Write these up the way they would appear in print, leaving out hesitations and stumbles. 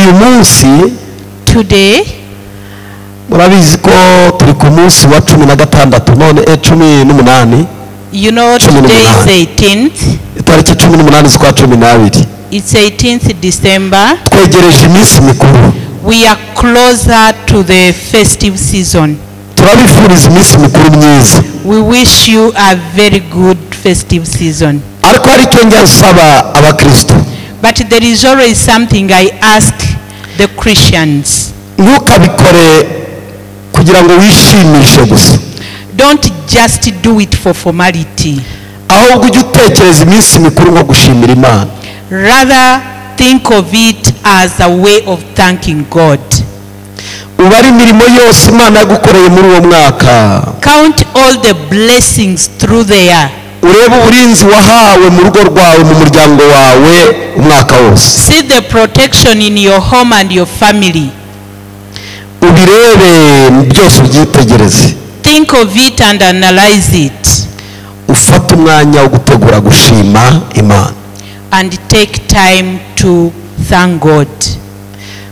uyu munsi today, murabizi ko turi ku munsi wa 16 none 18 you know, today is 18th. itariki 18 z'ukwa 12. It's 18th December. twegereje iminsi mikuru. We are closer to the festive season. turabifuriza iminsi mikuru myiza. We wish you a very good festive season. ariko hari icyo njya nsaba abakristo. But there is always something I ask the Christians. ntukabikore kugira ngo wishimishe gusa. Don't just do it for formality. ahubwo ujye utekereza iminsi mikuru nko gushimira Imana. Rather think of it as a way of thanking God. ubare imirimo yose Imana yagukoreye muri uwo mwaka. Count all the blessings through the year. urebe uburinzi wahawe mu rugo rwawe mu muryango wawe umwaka wose. See the protection in your home and your family. ubirebe byose ubyitegereze. Think of it and analyze it. ufata umwanya wo gutegura gushima Imana. And take time to thank God.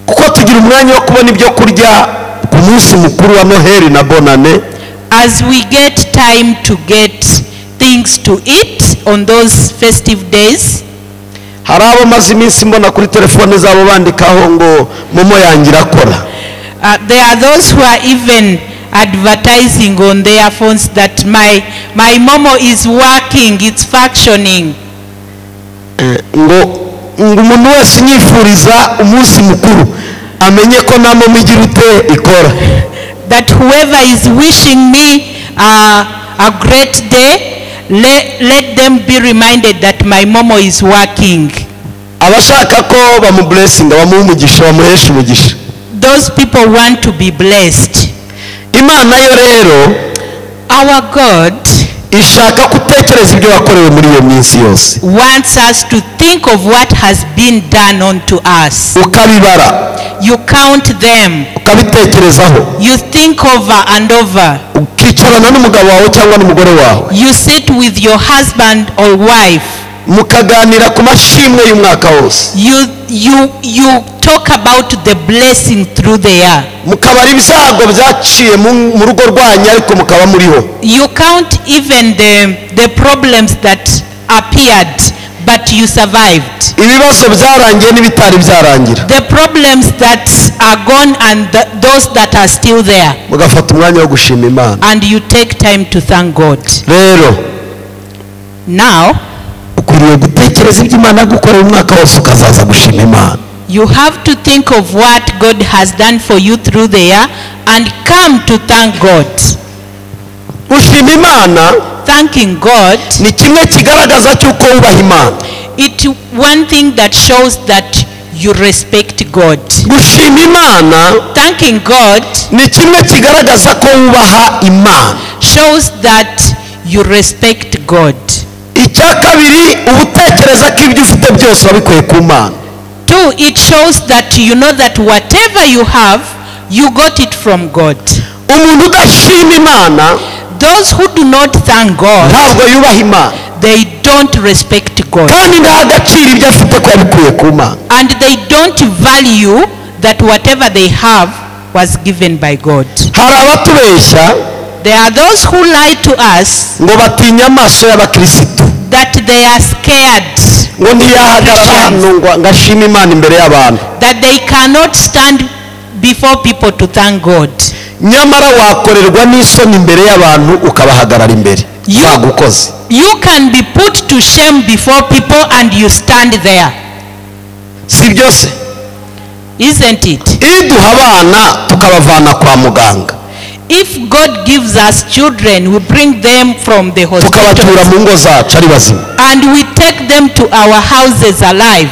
kuko tugira umwanya wo kubona ibyo kurya ku munsi mukuru wa Noheli na Bonane. As we get time to get things to eat on those festive days. hari abo maze iminsi mbona kuri telefone zabo bandikaho ngo momo yanjye irakora. There are those who are even advertising on their phones that my momo is working, it's functioning. ngo umuntu wese nyifuriza umunsi mukuru amenye ko na momo igira ute ikora. That whoever is wishing me a great day, let them be reminded that my momo is working. abashaka ko bamublessinga bamuha umugisha bamuhesha umugisha. Those people want to be blessed. Imana yo rero, our God, ishaka gutekereza ibyo wakorewe muri iyo minsi yose. wants us to think of what has been done unto us. ukabibara. You count them. ukabitekerezaho. You think over and over. ukicarana n'umugabo wawe cyangwa n'umugore wawe. You sit with your husband or wife. mukaganira ku mashimwe y'umwaka wose. You talk about the blessing through the year. mukabara ibyago byaciye mu rugo rwanyu ariko mukaba muriho. You count even the problems that appeared but you survived. ibibazo byarangiye n'ibitari byarangira. The problems that are gone and those that are still there. mugafata umwanya wo gushima Imana. And you take time to thank God. rero now ukwiriye gutekereza ibyo Imana yagukoreye umwaka wose ukazaza gushima Imana. you have to think of what God has done for you through the year and come to thank God. gushima Imana, thanking God, ni kimwe kigaragaza cyuko wubaha Imana. It's one thing that shows that you respect God. gushima Imana, Thanking God, ni kimwe kigaragaza ko wubaha Imana. shows that you respect God. icya kabiri, ubutekereza ko ibyo ufite byose wabikuye ku Mana. Two, it shows that you know that whatever you have, you got it from God. umuntu udashima Imana, Those who do not thank God, ntabwo yubaha Imana. they don't respect God. kandi nta agaciro ibyo afite ko yabikuye ku Mana. And they don't value that whatever they have was given by God. hari abatubeshya There are those who lie to us ngo batinya amaso y'abakirisitu. that they are scared, ngo ntiyahagarara hano ngo ngashima Imana imbere y'abantu. that they cannot stand before people to thank God. nyamara wakorerwa n'isoni imbere y'abantu ukabahagarara imbere. bagukoze. You can be put to shame before people and you stand there. si byose? Isn't it? iduha abana tukabavana kwa muganga. If God gives us children, we bring them from the tukabatura hospital mu ngo zacu ari bazima. and we take them to our houses alive.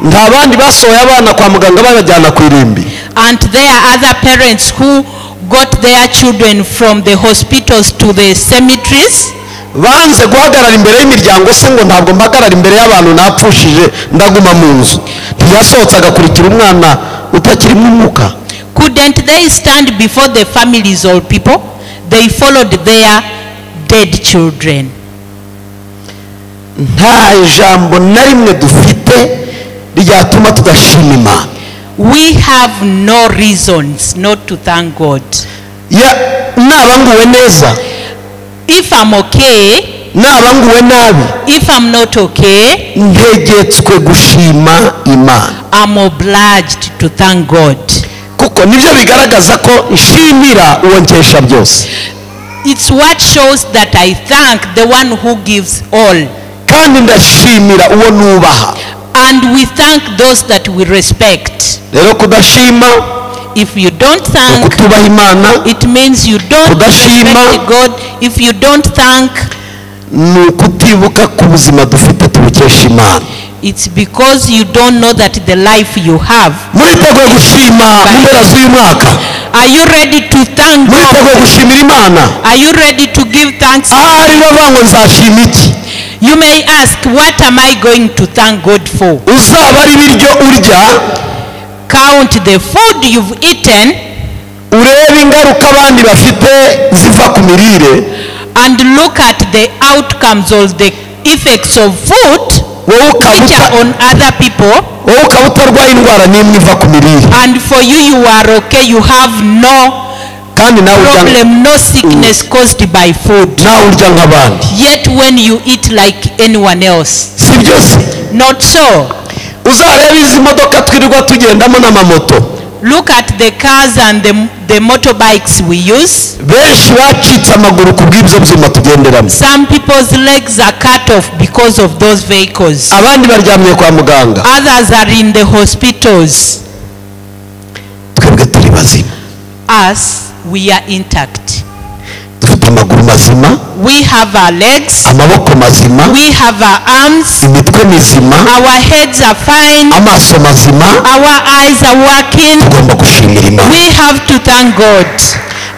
nta bandi basohoye abana kwa muganga babajyana ku irimbi. And there are other parents who got their children from the hospitals to the cemeteries. banze guhagarara imbere y'imiryango se ngo ntabwo mpagarara imbere y'abantu napfushije ndaguma mu nzu. ntiyasohotse agakurikira umwana utakiri mu mwuka. Couldn't they stand before the families or people? They followed their dead children. nta jambo na rimwe dufite ryatuma tudashima Imana. we have no reasons not to thank God. nabanguwe neza, If I'm okay, nabanguwe nabi, if I'm not okay, ntegetswe gushima Imana, I'm obliged to thank God. kuko nibyo bigaragaza ko nshimira uwo nkesha byose. It's what shows that I thank the one who gives all. kandi ndashimira uwo nubaha. And we thank those that we respect. rero kudashima, If you don't thank, kutubaha Imana, it means you don't respect God. If you don't thank, ni ukutibuka ku buzima dufite tubukesha Imana. it's because you don't know that the life you have. muriteguye gushima mu mpera z'uyu mwaka? Are you ready to thank muriteguye God? gushimira Imana? Are you ready to give thanks? ahari bavuga ngo nzashima iki? You may ask, what am I going to thank God for? uzaba ari ibiryo urya, Count the food you've eaten urebe ingaruka abandi bafite ziva ku mirire, and look at the outcomes or the effects of food wowe which are on other people. ukaba utarwaye indwara n'imwe iva ku mirire, And for you, you are okay. You have no kandi nawe urya problem, no sickness caused by food. nawe urya nk'abandi. Yet when you eat like anyone else, si byose? not so. uzarebe izi modoka twirirwa tugendamo n'amamoto, Look at the cars and the motorbikes we use. benshi bacitse amaguru ku bw'ibyo byuma tugenderamo, Some people's legs are cut off because of those vehicles. abandi baryamye kwa muganga, Others are in the hospitals. twebwe turi bazima, Us, we are intact. dufite amaguru mazima, We have our legs. amaboko mazima, We have our arms. imitwe mizima, Our heads are fine. amaso mazima. Our eyes are working. tugomba gushimira Imana. We have to thank God.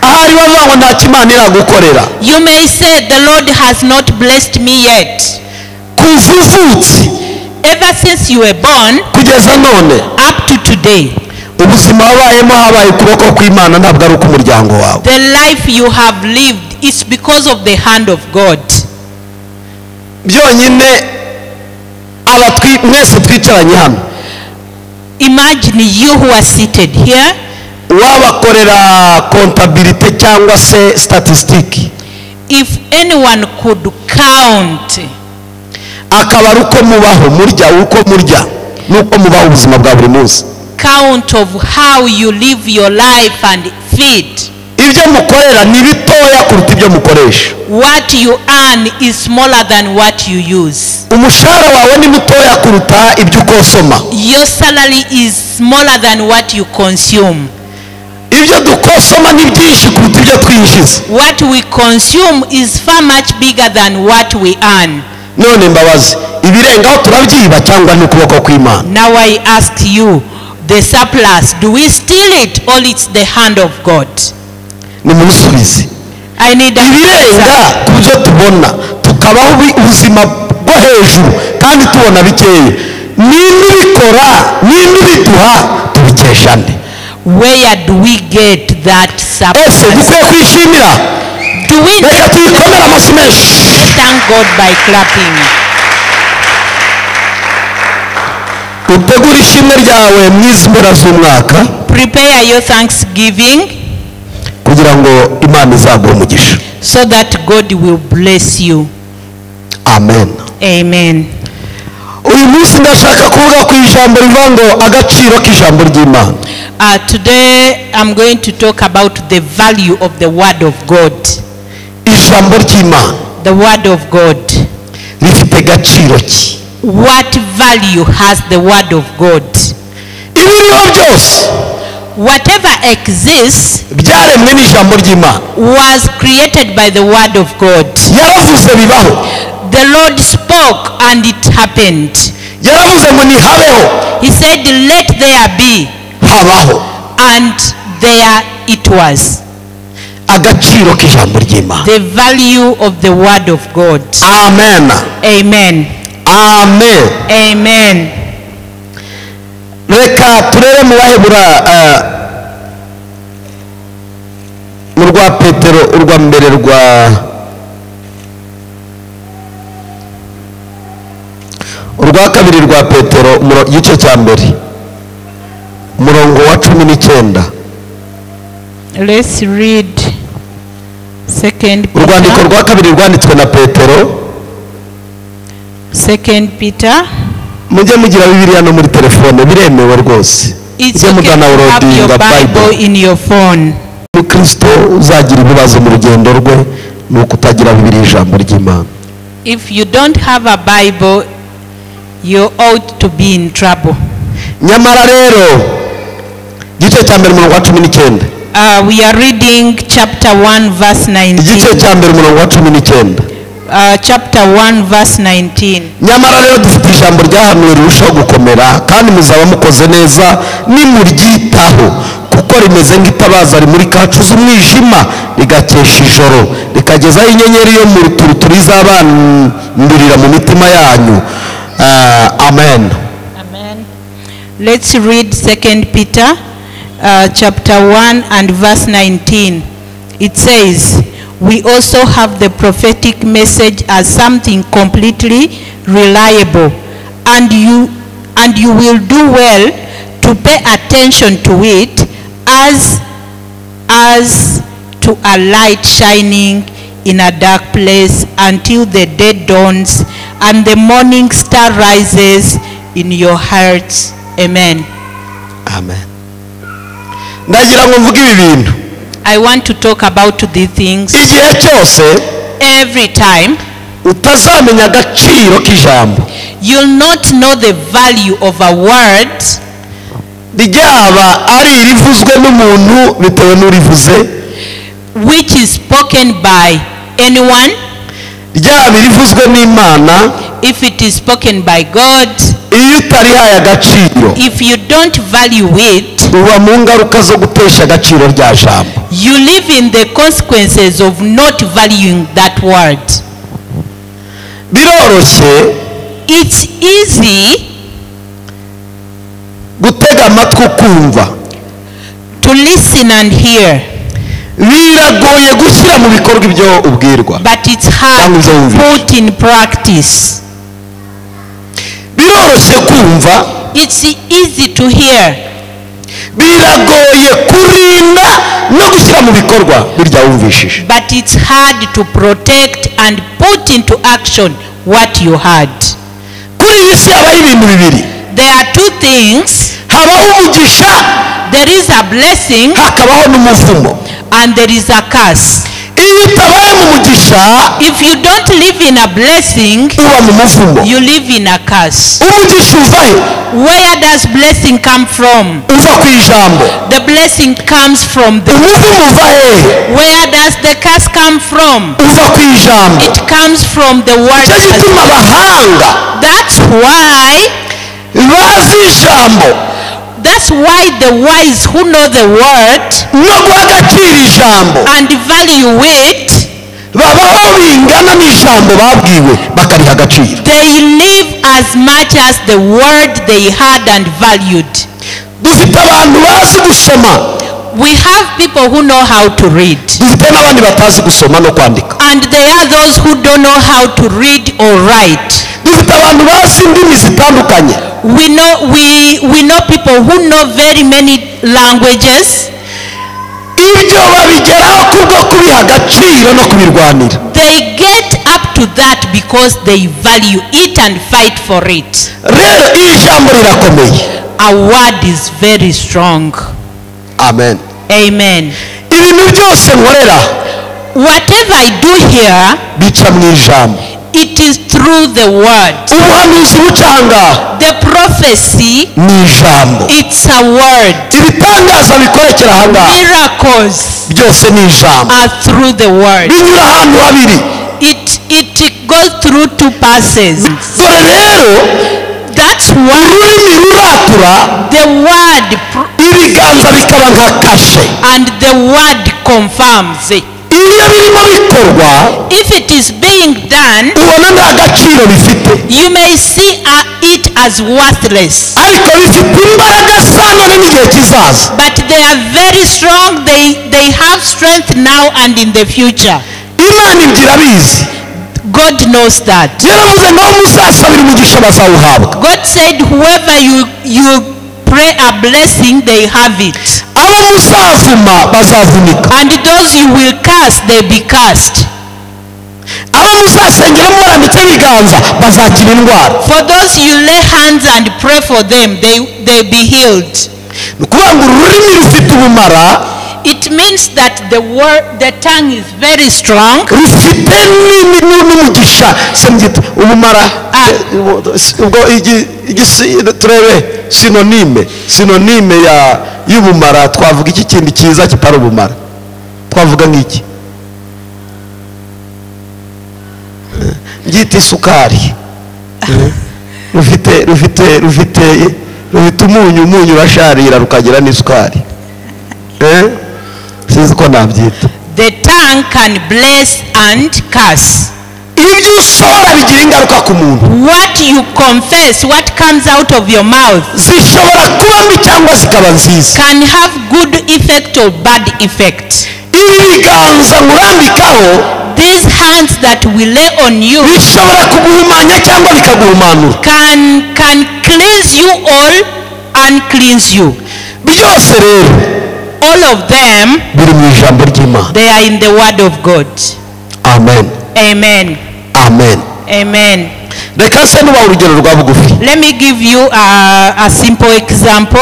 ahari bavuga ngo ntacyo Imana iragukorera, You may say the Lord has not blessed me yet. kuva uvutse Ever since you were born kugeza none, up to today, ubuzima wabayemo habaye ukuboko kw'Imana, ntabwo ari uk'umuryango wawe. the life you have lived is because of the hand of God. byonyine mwese twicaranye hano, Imagine you who are seated here. wabakorera kontabilite cyangwa se statisitiki, If anyone could count akaba ari uko mubaho, murya uko murya n'uko mubaho ubuzima bwa buri munsi, of how you live your life and feed, ibyo mukorera ni bitoya kuruta ibyo mukoresha. what you earn is smaller than what you use. umushahara wawe ni mutoya kuruta ibyo ukosoma. Your salary is smaller than what you consume. ibyo dukosoma ni byinshi kuruta ibyo twinjiza. What we consume is far much bigger than what we earn. none mbabazi, ibirengaho turabyiba cyangwa ni ukuboko kw'Imana? Now I ask you, the surplus, do we steal it or it's the hand of God? nimusubize. I need an ibirenga answer. ku byo tubona tukabaho ubuzima bwo hejuru kandi tubona bikeya, ninde ubikora, ninde ubiduha, tubikesha nde? Where do we get that ese surplus? dukwiye kwishimira? Do we reka tuyikomere amashyi menshi. thank God by clapping? utegure ishimwe ryawe mu izi mpera z'umwaka Prepare your thanksgiving kugira ngo Imana izaguhe umugisha. so that God will bless you. amen. Amen. uyu munsi ndashaka kuvuga ku ijambo rivuga ngo agaciro k'ijambo ry'Imana. Today I'm going to talk about the value of the word of God. ijambo ry'Imana The word of God. rifite gaciro ki? What value has the word of God? ibiriho byose Whatever exists byaremwe n'ijambo ry'Imana. was created by the word of God. yaravuze bibaho, The Lord spoke and it happened. yaravuze ngo nihabeho, He said, let there be, habaho. and there it was. agaciro k'ijambo ry'Imana. The value of the word of God. amen. Amen. amen. Amen. reka turebe mu bahebura mu rwa Petero urwa mbere urwa kabiri rwa Petero igice cya mbere umurongo wa 19. Let's read 2 urwandiko Peter. rwa kabiri rwanditswe na Petero. 2 Peter. Mujye mugira Bibiliya no muri telefone, biremewe rwose. It's okay to have your Bible in your phone. Kristo uzagira ibibazo mu rugendo rwe nuko utagira Bibiliya ijambo ry'Imana. If you don't have a Bible, you ought to be in trouble. Nyamara rero igice cya mbere umurongo wa 19. We are reading chapter 1 verse 19. Igice cya mbere umurongo wa 19. Chapter 1 verse 19. Nyamara rero dufite ijambo ryahanuwe rirushaho gukomera kandi muzaba mukoze neza nimuryitaho kuko rimeze nk'itabaza rimurika hacuze umwijima rigakesha ijoro rikagezaho inyenyeri yo mu ruturuturu izabandurira mu mitima yanyu. Amen. Amen. Let's read 2 Peter chapter 1 and verse 19. It says, we also have the prophetic message as something completely reliable, and you will do well to pay attention to it as to a light shining in a dark place until the day dawns and the morning star rises in your hearts. Amen. Amen. Ndagira ngo mvuge ibi bintu. I want to talk about these things. Igihe cyose Every time utazamenya agaciro k'ijambo, you'll not know the value of a word, ryaba ari irivuzwe n'umuntu bitewe n'urivuze, which is spoken by anyone, ryaba irivuzwe n'Imana, if it is spoken by God. iyo utarihaye agaciro If you don't value it, uba mu ngaruka zo gutesha agaciro rya jambo. you live in the consequences of not valuing that word. Biroroshye It's easy gutega amatwi kumva, to listen and hear, biragoye gushyira mu bikorwa ibyo ubwirwa. but it's hard to put in practice. Biroroshye kumva, It's easy to hear, biragoye kurinda no gushyira mu bikorwa birya wumvishije. but it's hard to protect and put into action what you heard. Kuri iyi si habaho ibintu bibiri, There are two things. habaho umugisha There is a blessing hakabaho n'umuvumo. and there is a curse. Iyo utabaye mu mugisha If you don't live in a blessing, uba mu muvumo. you live in a curse. Umugisha uva he? Where does blessing come from? Uva ku ijambo. The blessing comes from the Umuvumo uva he? Where does the curse come from? Uva ku ijambo. It comes from the word. Icyo gituma abahanga That's why bazi ijambo That's why the wise who know the word no guha agaciro ijambo and value it, babaho bingana n'ijambo babwiwe bakariha agaciro. they live as much as the word they had and valued. Dufite abantu bazi gusoma, We have people who know how to read, dufite n'abandi batazi gusoma no kwandika. and there are those who don't know how to read or write. Dufite abantu bazi indimi zitandukanye. We know people who know very many languages. Ibyo babigeraho kubwo kubiha agaciro no kubirwanira. They get up to that because they value it and fight for it. Rero iri jambo rirakomeye. A word is very strong. Amen. Amen. Ibintu byose nkorera Whatever I do here, bica mu ijambo. it is through the word. Ubuhanuzi bucanga The prophecy, ni ijambo. it's a word. Ibitangaza bikorekera ahangaha Miracles byose ni ijambo. are through the word. Binyura ahantu habiri. It goes through two passes. Dore rero That's why ururimi ruratura the word ibiganza bikaba nka kashe. and the word confirms it. Iyo birimo bikorwa If it is being done, ubona nta gaciro bifite, you may see it as worthless, ariko bifite imbaraga za none n'igihe kizaza. but they are very strong. They have strength now and in the future. Imana ibyo irabizi. God knows that. Yaravuze ngo muzasabira umugisha bazawuhabwa. God said, whoever you pray pray a blessing, they have it. abo muzavuma bazavunika, And those you will curse, they be cursed. abo muzasengera murambitse ibiganza bazakira indwara. For those you lay hands and pray for them, they be healed. Ni ukuvuga ngo ururimi rufite ubumara. It means that the tongue is very strong. Rufite n'umugisha sembyita ubumara. Ubwo turebe sinonime y'ubumara, twavuga iki kindi cyiza kitari ubumara, twavuga nk'iki, ngita isukari. rufite umunyu urasharira rukagira n'isukari. Sinzi ko nabyita. The tongue can bless and curse. Ibyo usohora bigira ingaruka ku muntu. What you confess, what comes out of your mouth, zishobora kuba mbi cyangwa zikaba nziza. can have good effect or bad effect. Ibi biganza ngurambikaho, These hands that we lay on you bishobora kuguhumanya cyangwa bikaguhumanura. can cleanse you or uncleanse you. Byose rero All of them, biri mu ijambo ry'Imana. they are in the word of God. Amen. Amen. Amen. Amen. Reka se nuba urugero rwa bugufi. Let me give you a simple example.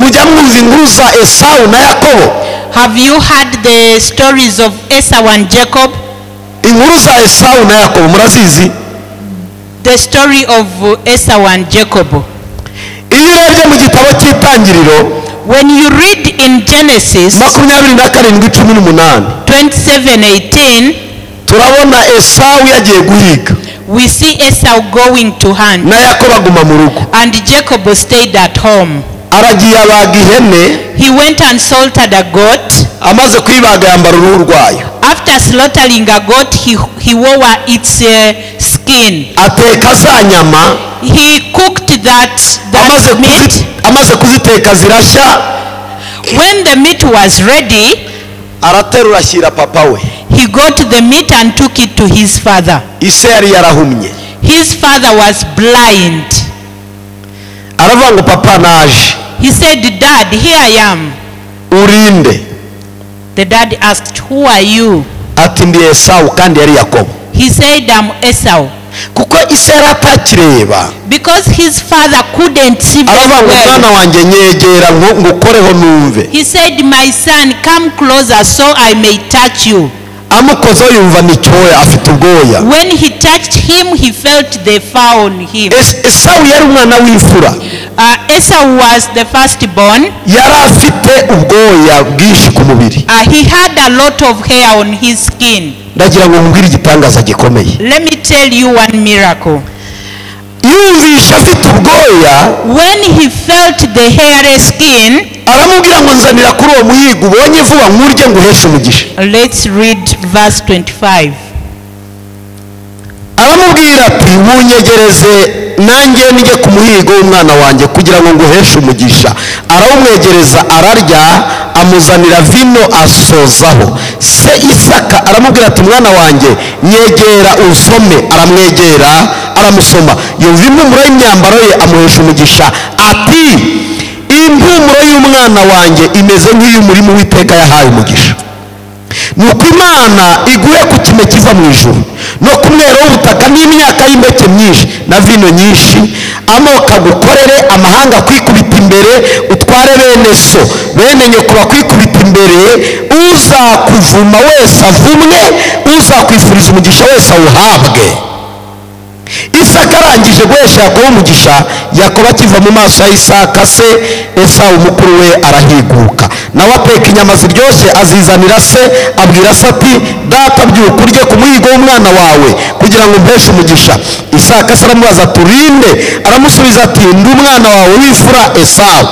Mujya mwumva inkuru za Esau na Yakobo. Have you heard the stories of Esau and Jacob? Inkuru za Esau na Yakobo murazizi? The story of Esau and Jacob. Iyo urebye mu gitabo cy'Itangiriro, when you read in Genesis 27:18, turabona Esau yagiye guhiga, we see Esau going to hunt, na Yakobo aguma mu rugo. and Jacob stayed at home. Aragiye abaga ihene, He went and slaughtered a goat. amaze kuyibaga yambara uruhu rwayo. After slaughtering a goat, he wore its skin. Ateka za nyama, He cooked that meat. amaze kuziteka zirashya. When the meat was ready, araterura ashyira papa we. he got the meat and took it to his father. Ise yari yarahumye. His father was blind. Aravuga ngo papa naje. He said, Dad, here I am. Urinde. The dad asked, who are you? Ati ndi Esau kandi yari Yakobo. He said, I'm Esau. Kuko ise yari atakireba. Because his father couldn't see very Aravuga ngo mwana well. wanjye nyegera ngukoreho numve. He said, my son, come closer so I may touch you. Amukozeho yumva nicyoya, afite ubwoya. When he touched him, he felt the fur on him. Esau yari umwana w'imfura. Esau was the firstborn. Yari afite ubwoya bwinshi ku mubiri. He had a lot of hair on his skin. Ndagira ngo mbwire igitangaza gikomeye. Let me tell you one miracle. Yumvisha afite ubwoya, When he felt the hairy skin, aramubwira ngo nzanira kuri uwo muhigo ubonye vuba nkurye nguheshe umugisha. let's read verse 25. Aramubwira ati wunyegereze nanjye nijye ku muhigo w'umwana wanjye kugira ngo nguheshe umugisha. Arawumwegereza ararya, amuzanira vino asozaho. Se Isaka aramubwira ati mwana wanjye nyegera usome. Aramwegera aramusoma, yumva impumuro y'imyambaro ye amuhesha umugisha. Ati impumuro y'umwana wanjye imeze nk'iy'umurima Uwiteka yahaye umugisha. Nuko Imana iguhe ku kime kiva mu ijuru no ku mwero w'ubutaka n'imyaka y'impeke myinshi na vino nyinshi, amoko agukorere, amahanga kwikubita imbere, utware bene so bene nyoko bakwikubita imbere. Uzakuvuma wese avumwe, uzakwifuriza umugisha wese awuhabwe. Isaka arangije guhesha Yakobo umugisha, Yakobo akiva mu maso ya Isaka se, Esau mukuru we arahiguka, nawe ateka inyama ziryoshye azizanira se, abwira se ati data byuka urye ku muhigo w'umwana wawe kugira ngo umpeshe umugisha. Isaka se aramubaza ati urinde? Aramusubiza ati ndi umwana wawe w'imfura Esau.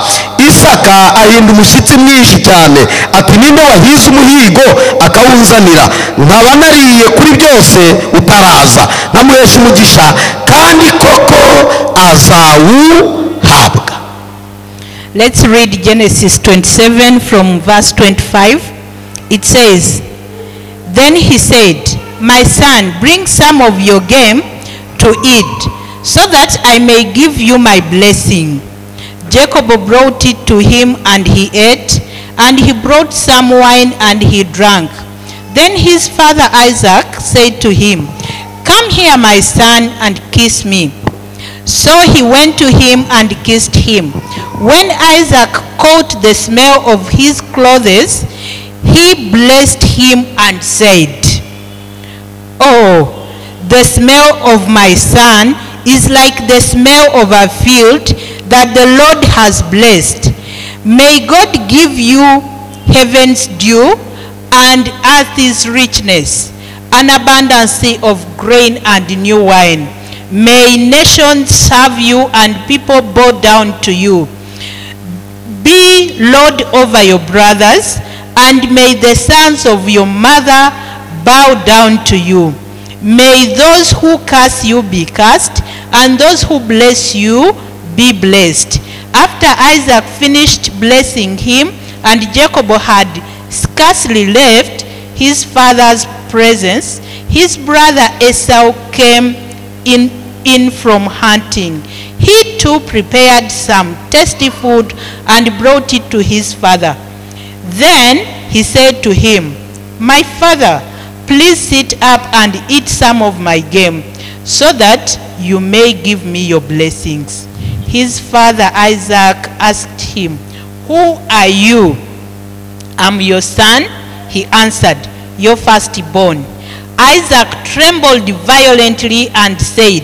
Isaka ahinda umushyitsi mwinshi cyane ati ninde wahize umuhigo akawunzanira? Nkaba nariye kuri byose utaraza, namuhesha umugisha kandi koko azawuhabwa. Let's read Genesis 27 from verse 25. It says, then he said, my son, bring some of your game to eat, so that I may give you my blessing. Jacob brought it to him, and he ate, and he brought some wine, and he drank. Then his father Isaac said to him, "Come here, my son, and kiss me." So he went to him and kissed him. When Isaac caught the smell of his clothes, he blessed him and said, "Oh, the smell of my son is like the smell of a field that the Lord has blessed. May God give you heaven's dew and earth's richness, an abundance of grain and new wine. May nations serve you and people bow down to you. Be Lord over your brothers, and may the sons of your mother bow down to you. May those who curse you be cursed, and those who bless you be blessed." After Isaac finished blessing him, and Jacob had scarcely left his father's presence, his brother Esau came in from hunting. He too prepared some tasty food and brought it to his father. Then he said to him, "My father, please sit up and eat some of my game, so that you may give me your blessings." His father Isaac asked him, "Who are you?" "I'm your son," he answered, "your firstborn." Isaac trembled violently and said,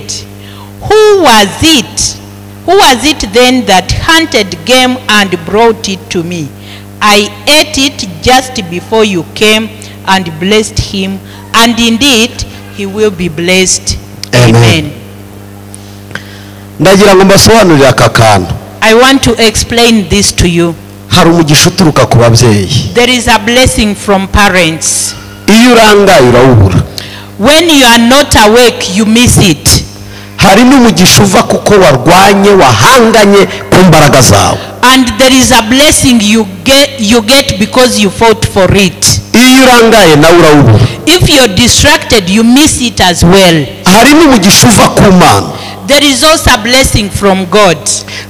Who was it then that hunted game and brought it to me? I ate it just before you came and blessed him, and indeed he will be blessed." Amen. Ndagira ngo mbasobanurire aka kantu. I want to explain this to you. Hari umugisha uturuka ku babyeyi. There is a blessing from parents. Iyo urangaye urawubura. When you are not awake, you miss it. Hari n'umugisha uva kuko warwanye wahanganye ku mbaraga zawe. And there is a blessing you get because you fought for it. Iyo urangaye nawe urawubura. If you're distracted, you miss it as well. Hari n'umugisha uva ku Mana. There is also a blessing from God.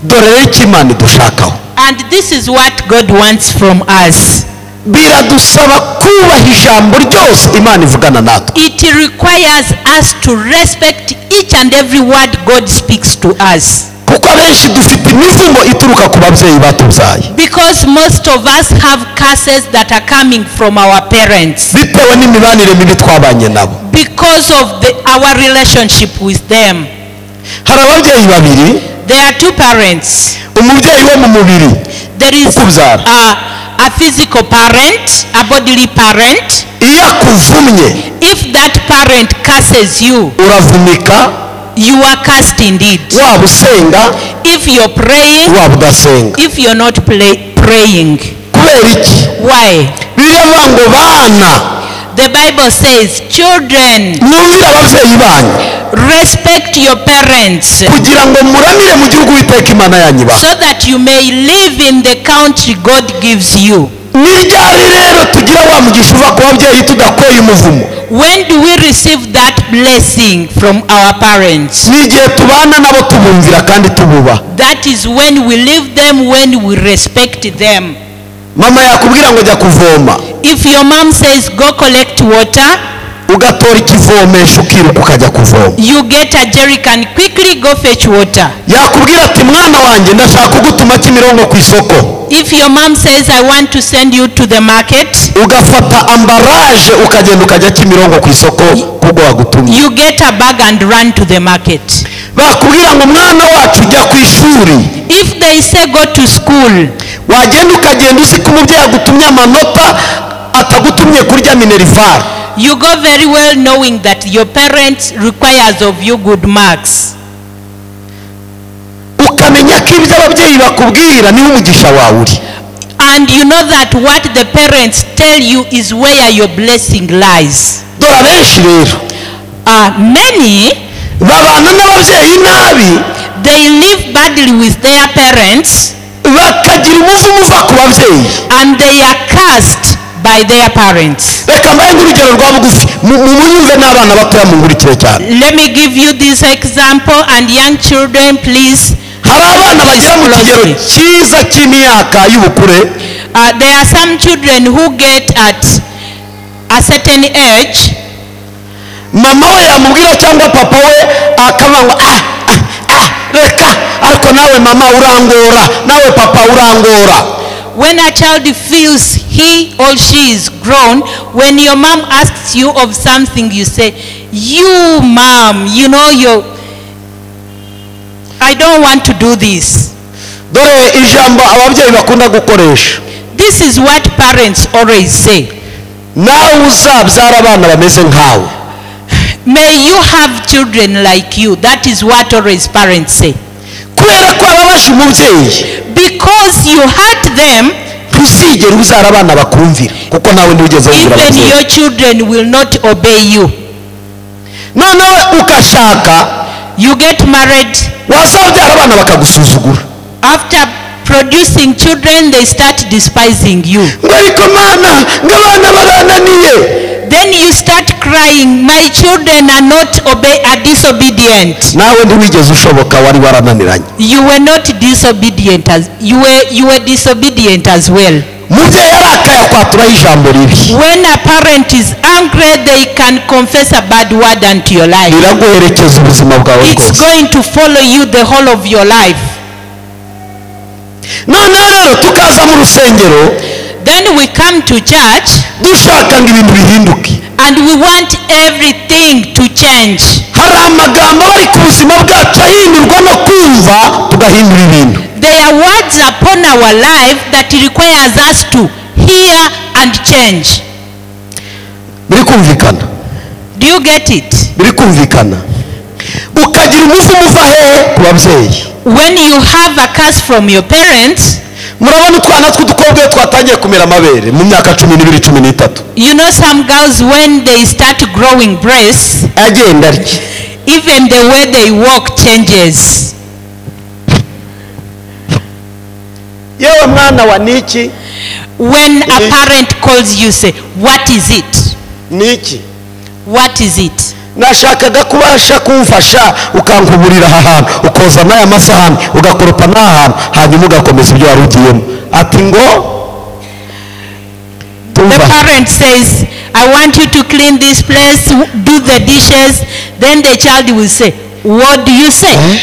Dore rero icyo Imana idushakaho. And this is what God wants from us. Biradusaba kubaha ijambo ryose Imana ivugana natwe. It requires us to respect each and every word God speaks to us. Kuko abenshi dufite imivumo ituruka ku babyeyi batubyaye. Because most of us have curses that are coming from our parents. Bitewe n'imibanire mibi twabanye nabo. Because of our relationship with them. Hari ababyeyi babiri. There are two parents. Umubyeyi wo mu mubiri. There is a physical parent, a bodily parent. Iyo akuvumye. If that parent curses you, uravumika. You are cursed indeed. Waba usenga. If you're praying. Waba udasenga. If you're not praying. Kubera iki? Why? Biravuga ngo bana. The Bible says, children, mwumvire ababyeyi banyu. Respect your parents. Kugira ngo muramire mu gihugu Uwiteka Imana yanyu ibaha. So that you may live in the country God gives you. Ni ryari rero tugira wa mugisha uva ku babyeyi tudakoye umuvumo? When do we receive that blessing from our parents? Ni igihe tubana nabo tubumvira kandi tububaha. That is when we leave them, when we respect them. Mama yakubwira ngo jya kuvoma. If your mom says go collect water, ugatora ikivomesho ukiruka ukajya kuvoma. You get a jerrycan, quickly go fetch water. Yakubwira ati mwana wanjye ndashaka kugutuma Kimironko ku isoko. If your mom says I want to send you to the market, ugafata ambalage ukagenda ukajya Kimironko ku isoko kuko wagutumye. You get a bag and run to the market. Bakubwira ngo mwana wacu jya ku ishuri. If they say go to school, wagenda ukagenda uzi ko umubyeyi agutumye amanota atagutumye kurya minerval. You go very well knowing that your parents requires of you good marks. Ukamenya ko ibyo ababyeyi bakubwira ni umugisha wawe uri. And you know that what the parents tell you is where your blessing lies. Dore abenshi rero. Many babana n'ababyeyi nabi. They live badly with their parents. Bakagira umuvumo uva ku babyeyi. And they are cursed by their parents. Reka mbaye urugero rwa bugufi munyumve n'abana batoya mungurikire cyane. Let me give you this example, and young children please hari abana bagera mu kigero cyiza cy'imyaka y'ubukure. There are some children who get at a certain age, mama we yamubwira cyangwa papa we akavuga ngo reka ariko nawe mama urangora, nawe papa urangora. when a child feels he or she is grown, when your mom asks you of something, you say, you mom, you know, I don't want to do this. Dore ijambo ababyeyi bakunda gukoresha. This is what parents always say. Nawe uzabyara abana bameze nkawe. May you have children like you. That is what always parents say. Kubera ko ababasha umubyeyi. Because you hurt them, ntuzigera uzara abana bakumvira kuko nawe ntigeze wumvira ababyeyi. Even your children will not obey you. Noneho ukashaka, you get married, wazabyara abana bakagusuzugura. After producing children, they start despising you. Ariko mana ngabana barananiye. Then you start crying, my children are disobedient. Nawe ntiwigeze ushoboka, wari warananiranye. You were not disobedient you were disobedient as well. Mubyeyi arakaye kwaturaho ijambo ribi. When a parent is angry, they can confess a bad word unto your life. Biraguherekeza ubuzima bwawe bwose. It's going to follow you the whole of your life. Noneho rero tukaza mu rusengero. Then we come to church, dushaka ngo ibintu bihinduke, and we want everything to change. Hari amagambo bari ku buzima bwacu ahindurwa no kumva tugahindura ibintu. There are words upon our life that requires us to hear and change. Biri kumvikana? Do you get it? Biri kumvikana? Ukagira umuvumo uva hehe ku babyeyi. When you have a curse from your parents, murabona utwana tw'udukobwa twatangiye kumera amabere mu myaka 12-13. You know some girls when they start growing breasts, agenda ariki, even the way they walk changes. yewe mwana wa niki. When a parent calls you, say, what is it? Niki. What is it? Nashakaga kubasha kumfasha ukankuburira ahantu ukoza n'aya masahani ugakoropa n'ahantu hanyuma ugakomeza ibyo wari ugiyemo. Ati ngo the parent says, I want you to clean this place, do the dishes. Then the child will say, what do you say?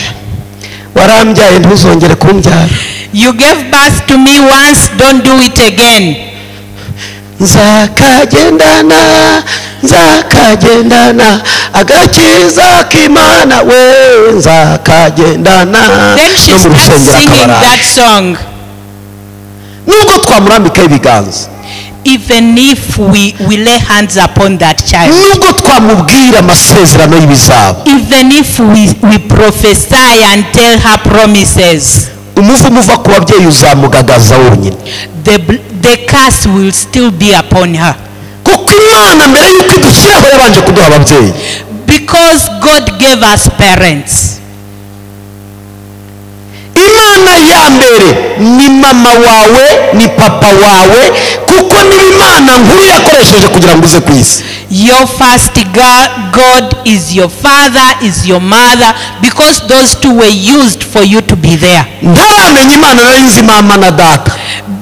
Warambyaye ntuzongere kumbyara. You gave birth to me once, don't do it again. Nzakagendana agakiza k'Imana we nzakagendana. Then she starts singing that song. Nubwo twamurambika ibiganza, even if we lay hands upon that child, nubwo twamubwira amasezerano y'ibizaba, even if we prophesy and tell her promises, umuvumo uva ku babyeyi uzamugagaza wonyine. The curse will still be upon her. Kuko Imana mbere y'uko idushyiraho yabanje kuduha ababyeyi. Because God gave us parents. Imana ya mbere ni mama wawe, ni papa wawe, kuko ni Imana nkuru yakoresheje kugira ngo uze ku isi. Your first God is your father, is your mother, because those two were used for you to be there. Ntaramenya Imana nari nzi mama na data.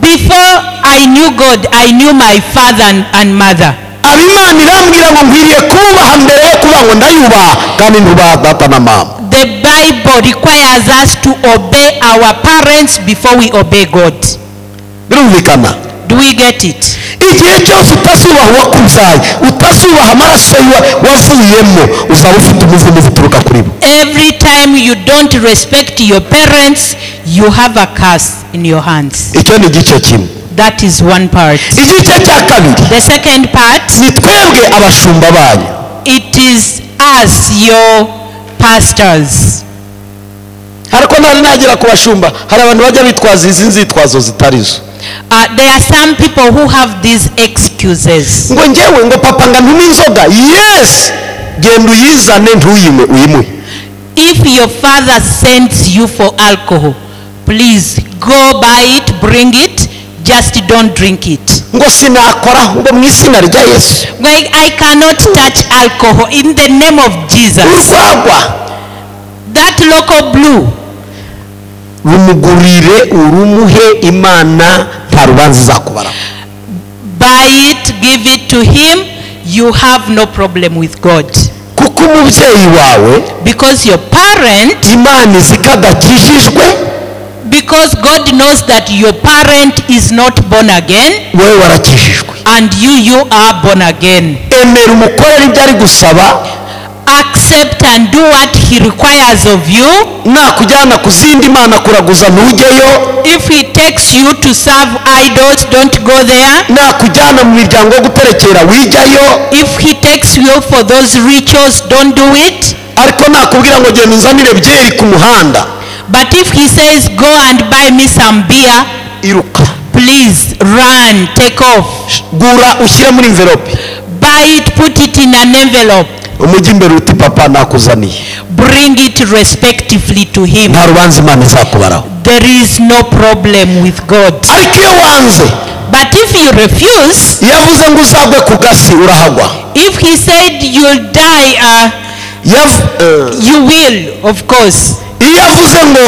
Before I knew God, I knew my father and mother. Abimana irambwira ngo nkwiriye kubaha mbere yo kuba ngo ndayubaha kandi ntubaha data na mama. The Bible requires us to obey our parents before we obey God. Birumvikana? Do we get it? Igihe cyose utasubaha uwakubyaye, utasubaha amaraso wavuyemo, uzaba ufite umuvumo uturuka kuri bo. Every time you don't respect your parents, you have a curse in your hands. Icyo ni igice kimwe. That is one part. Igice cya kabiri, the second part, ni twebwe abashumba banyu. It is us, your pastors. Hariko nari nagira ku bashumba, hari abantu bajya bitwaza izi nzitwazo zitarizo. There are some people who have these excuses. Ngo ngewe ngo papa nga ntunywe inzoga. Yes, genda uyizane ntuyinywe uyimuhe. If your father sends you for alcohol, please go buy it, bring it, just don't drink it. Ngo sinakora ngo mu izina rya Yesu. I cannot touch alcohol in the name of Jesus. Urwagwa. That local blue. rumugurire urumuhe Imana nta rubanza izakubara. Buy it, give it to him, you have no problem with God. Kuko umubyeyi wawe, Because your parent, Imana izikadakijijwe, because God knows that your parent is not born again, wewe warakijijwe. and you are born again. Emera umukorere ibyo ari gusaba. Accept and do what he requires of you. Nakujyana ku zindi mana kuraguza ntujyeyo. If he takes you to serve idols, don't go there. Nakujyana mu miryango yo guterekera wijyayo. If he takes you for those rituals, don't do it. Ariko nakubwira ngo genda unzanire byeri ku muhanda, But if he says, go and buy me some beer, iruka. please run, take off. Gura ushyire muri envelope. Buy it, put it in an envelope. Umujyi imbere uti papa nakuzaniye. Bring it respectively to him. Nta rubanza Imana izakubaraho. There is no problem with God. Ariko iyo wanze, But if you refuse, yavuze ngo uzagwe ku gasi urahagwa. if he said you'll die, you will, of course. Iyo yavuze ngo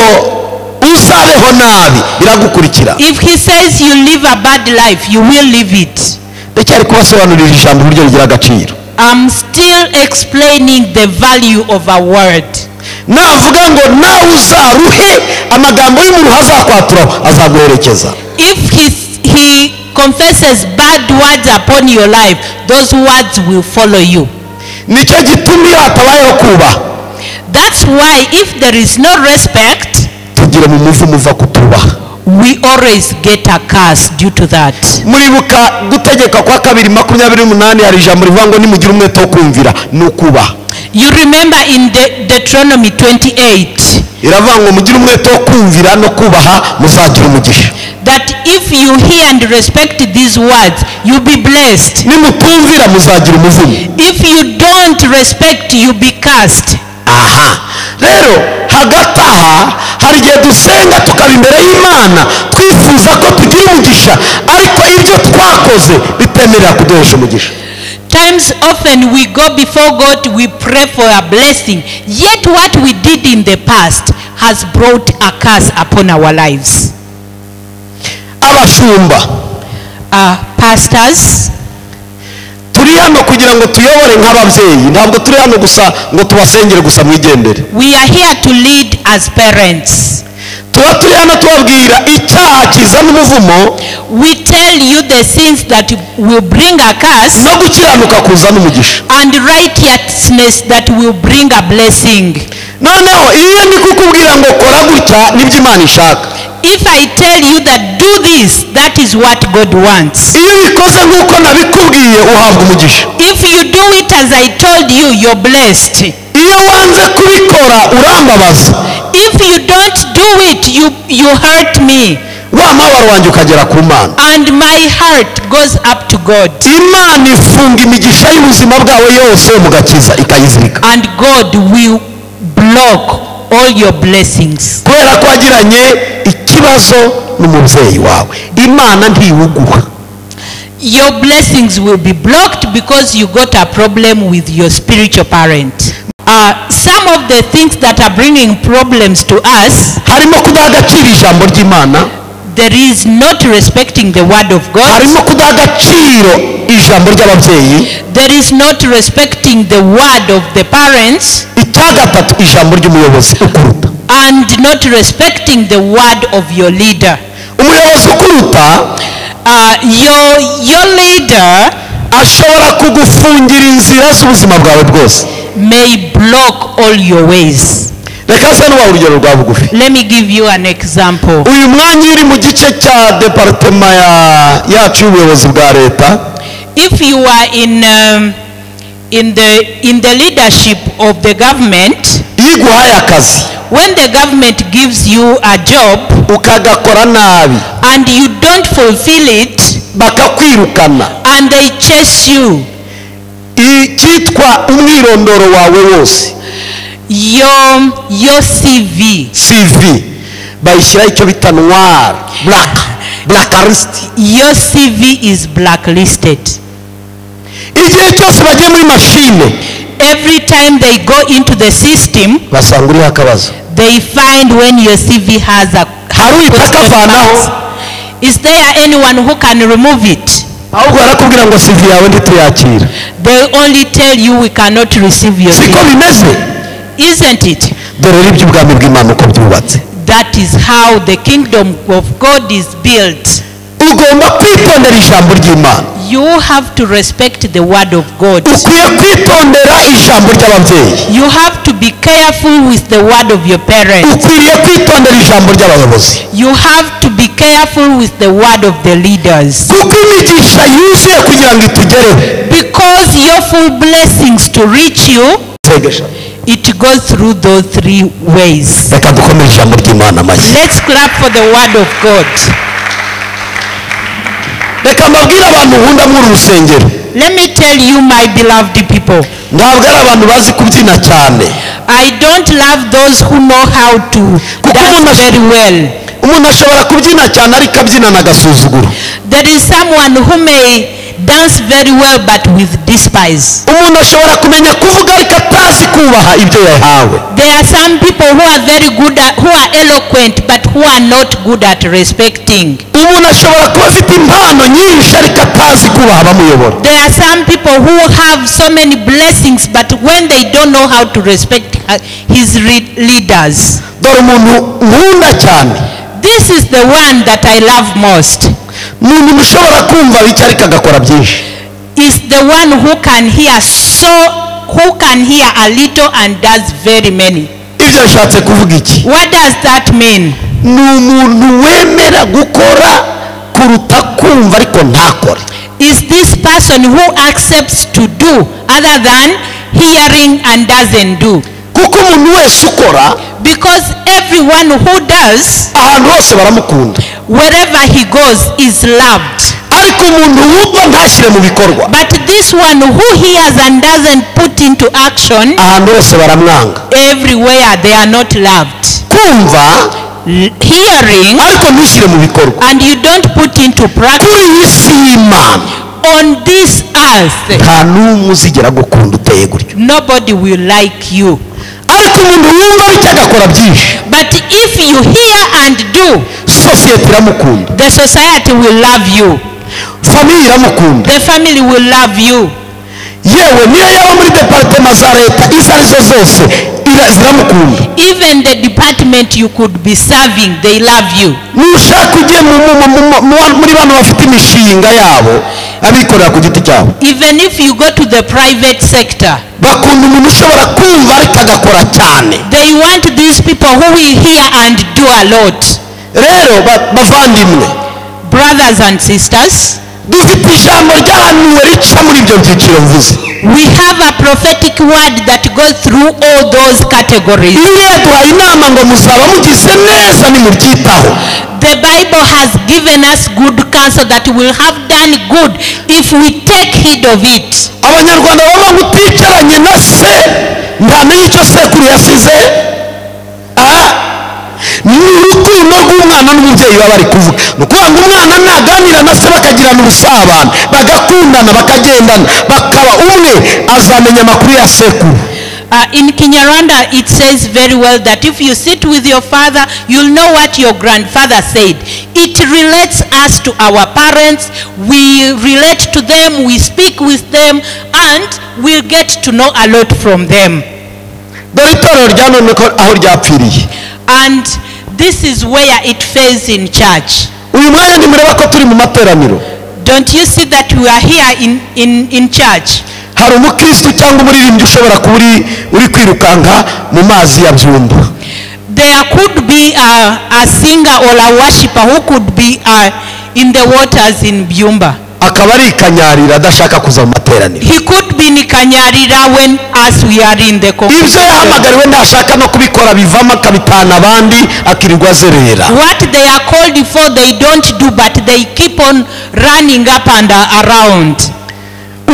uzabeho nabi biragukurikira. If he says you live a bad life, you will live it. Ndacyari kubasobanurira ijambo uburyo rigira agaciro. I'm still explaining the value of a word. Navuga ngo nawe uzaruhe amagambo y'umuntu hazakwaturaho azaguherekeza. If he confesses bad words upon your life, those words will follow you. Nicyo gituma iyo hatabayeho kubaha. That's why if there is no respect, tugire mu muvumo uva kutubaha. we always get a curse due to that. Muribuka gutegeka kwa 2:28 hari ijambo rivuga ngo nimugire umwete wo kumvira nukubaha. You remember in Deuteronomy 28, iravuga ngo mugire umwete wo kumvira no kubaha muzagira umugisha. that if you hear and respect these words, you'll be blessed. Nimutumvira muzagira umuvumo. If you don't respect, you'll be cursed. Aha, rero hagati aha hari igihe dusenga tukaba imbere y'Imana twifuza ko tugira umugisha, ariko ibyo twakoze bitemerera kuduhesha umugisha. Times often we go before God, we pray for a blessing, yet what we did in the past has brought a curse upon our lives. Abashumba, Pastors, turi hano kugira ngo tuyobore nk'ababyeyi, ntabwo turi hano gusa ngo tubasengere gusa mwigendere. we are here to lead as parents. Tuba turi hano tubabwira icyaha kizana umuvumo, We tell you the sins that will bring a curse, no gukiranuka kuzana umugisha. and righteousness that will bring a blessing. Noneho iyo ndi kukubwira ngo kora gutya nibyo Imana ishaka. If I tell you that do this, that is what God wants. Iyo bikoze nk'uko nabikubwiye uhabwa umugisha. If you do it as I told you, you're blessed. Iyo wanze kubikora urambabaza. If you don't do it, you hurt me. Wa mabaro wanjye ukagera ku Mana. And my heart goes up to God. Imana ifunga imigisha y'ubuzima bwawe yose mugakiza ikayizirika. And God will block all your blessings. Kubera ko wagiranye ikibazo n'umubyeyi wawe, Imana ntiwuguha. Your blessings will be blocked because you got a problem with your spiritual parent. Some of the things that are bringing problems to us, Harimo kudaha agaciro ijambo ry'Imana. there is not respecting the word of God. Harimo kudaha agaciro ijambo ry'ababyeyi. There is not respecting the word of the parents. Icyagatatu ijambo ry'umuyobozi ukuruta. And not respecting the word of your leader. Umuyobozi ukuruta Your leader ashobora kugufungira inzira z'ubuzima bwawe bwose. may block all your ways. Reka se n'uwa urugero rwa bugufi. Let me give you an example. Uyu mwanya uri mu gice cya departema yacu y'ubuyobozi bwa leta. If you are in the leadership of the government, Iguhaye akazi, when the government gives you a job ukagakora nabi, and you don't fulfill it, bakakwirukana, and they chase you, ikitwa umwirondoro wawe wose, your CV bayishyiraho icyo bita noir, blacklist. Your CV is blacklisted. Igihe cyose bagiye muri machine, Every time they go into the system, basanga uriho akabazo. they find when your CV has a hari utakavanaho. Is there anyone who can remove it? ahubwo barakubwira ngo CV yawe ntituyakira. They only tell you we cannot receive your siko CV. bimeze. Isn't it? dore iby'ubwami bw'Imana uko byubatse. That is how the kingdom of God is built. ugomba kwitondera ijambo ry'Imana. You have to respect the word of God. ukwiye kwitondera ijambo ry'ababyeyi. You have to be careful with the word of your parents. ukwiriye kwitondera ijambo ry'abayobozi. You have to be careful with the word of the leaders. kuko imigisha yuzuye kugira ngo itugereho. Because your full blessings to reach you, it goes through those three ways. reka dukomere ijambo ry'Imana amashyi. Let's clap for the word of God. reka mbabwire abantu nkunda muri urusengero. Let me tell you, my beloved people, ntabwo ari abantu bazi kubyina cyane. I don't love those who know how to dance very well. umuntu ashobora kubyina cyane ariko abyinana agasuzuguro. There is someone who may dance very well but with despise. umuntu ashobora kumenya kuvuga ariko atazi kubaha ibyo yahawe. There are some people who are very good at, who are eloquent but who are not good at respecting. umuntu ashobora kuba afite impano nyinshi ariko atazi kubaha abamuyobora. There are some people who have so many blessings but when they don't know how to respect his leaders. dore umuntu nkunda cyane. This is the one that I love most. ni umuntu ushobora kumva bike ariko agakora byinshi. Is the one who can hear a little and does very many. ibyo bishatse kuvuga iki? What does that mean? ni umuntu wemera gukora kuruta kumva ariko ntakore. Is this person who accepts to do other than hearing and doesn't do? kuko umuntu wese ukora, Because everyone who does, ahantu hose baramukunda. wherever he goes is loved. ariko umuntu wumva ntashyire mu bikorwa, But this one who hears and doesn't put into action, ahantu hose baramwanga. everywhere they are not loved. kumva Hearing ariko ntushyire mu bikorwa. and you don't put into practice. kuri iyi si y'Imana On this earth, nta n'umwe uzigera gukunda uteye gutyo. nobody will like you. ariko umuntu wumva bityo agakora byinshi, But if you hear and do, sosiyete iramukunda, the society will love you. famiye iramukunda. The family will love you. yewe niyo yaba muri departema za leta izo arizo zose ziramukunda. Even the department you could be serving, they love you. nushaka ujye muri bano bafite imishinga yabo abikorera ku giti cyabo. Even if you go to the private sector, bakunda umuntu ushobora kumva ariko agakora cyane. they want these people who will hear and do a lot. rero bavandimwe, Brothers and sisters, dufite ijambo ryahanuwe rica muri ibyo byiciro mvuze. we have a prophetic word that goes through all those categories. bibiliya duhaye inama ngo muzaba mugize neza nimuryitaho. The Bible has given us good counsel that we will have done good if we take heed of it. abanyarwanda baba muticaranye na se ntamenya icyo sekuru yasize. ni urukundo rw'umwana n'umubyeyi baba bari kuvuga. ni ukuvuga ngo umwana naganira na se bakagirana ubusabane, bagakundana, bakagendana, bakaba umwe, azamenya amakuru ya sekuru. In Kinyarwanda, it says very well that if you sit with your father, you'll know what your grandfather said. It relates us to our parents. We relate to them, we speak with them, and we'll get to know a lot from them. dore itorero rya none ko aho ryapfiriye. And this is where it fails in church. uyu mwanya nimureba ko turi mu materaniro. Don't you see that we are here in church? hari umukristo cyangwa umuririmbyi ushobora kuba uri kwirukanka mu mazi ya byumba. There could be a singer or a worshipper who could be in the waters in Byumba. akaba ari ikanyarira adashaka kuza mu materaniro. He could be nikanyarira when as we are in the ibyo congregation. yahamagariwe ntashaka no kubikora, bivamo akabitana abandi akirirwa azerera. What they are called for they don't do, but they keep on running up and around.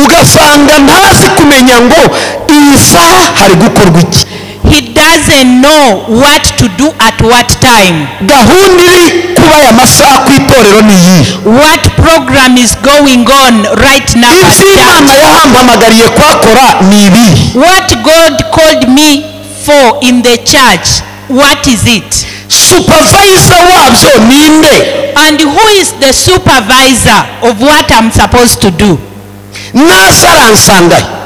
ugasanga ntazi kumenya ngo iyi saha hari gukorwa iki. He doesn't know what to do at what time. gahunda iri kuba aya masaha ku itorero ni iyi. What program is going on right now? ibyo Imana yahampamagariye kuhakora ni ibi. What God called me for in the church, what is it? Supervisor wabyo ninde? And who is the supervisor of what I'm supposed to do? Nasaransanga.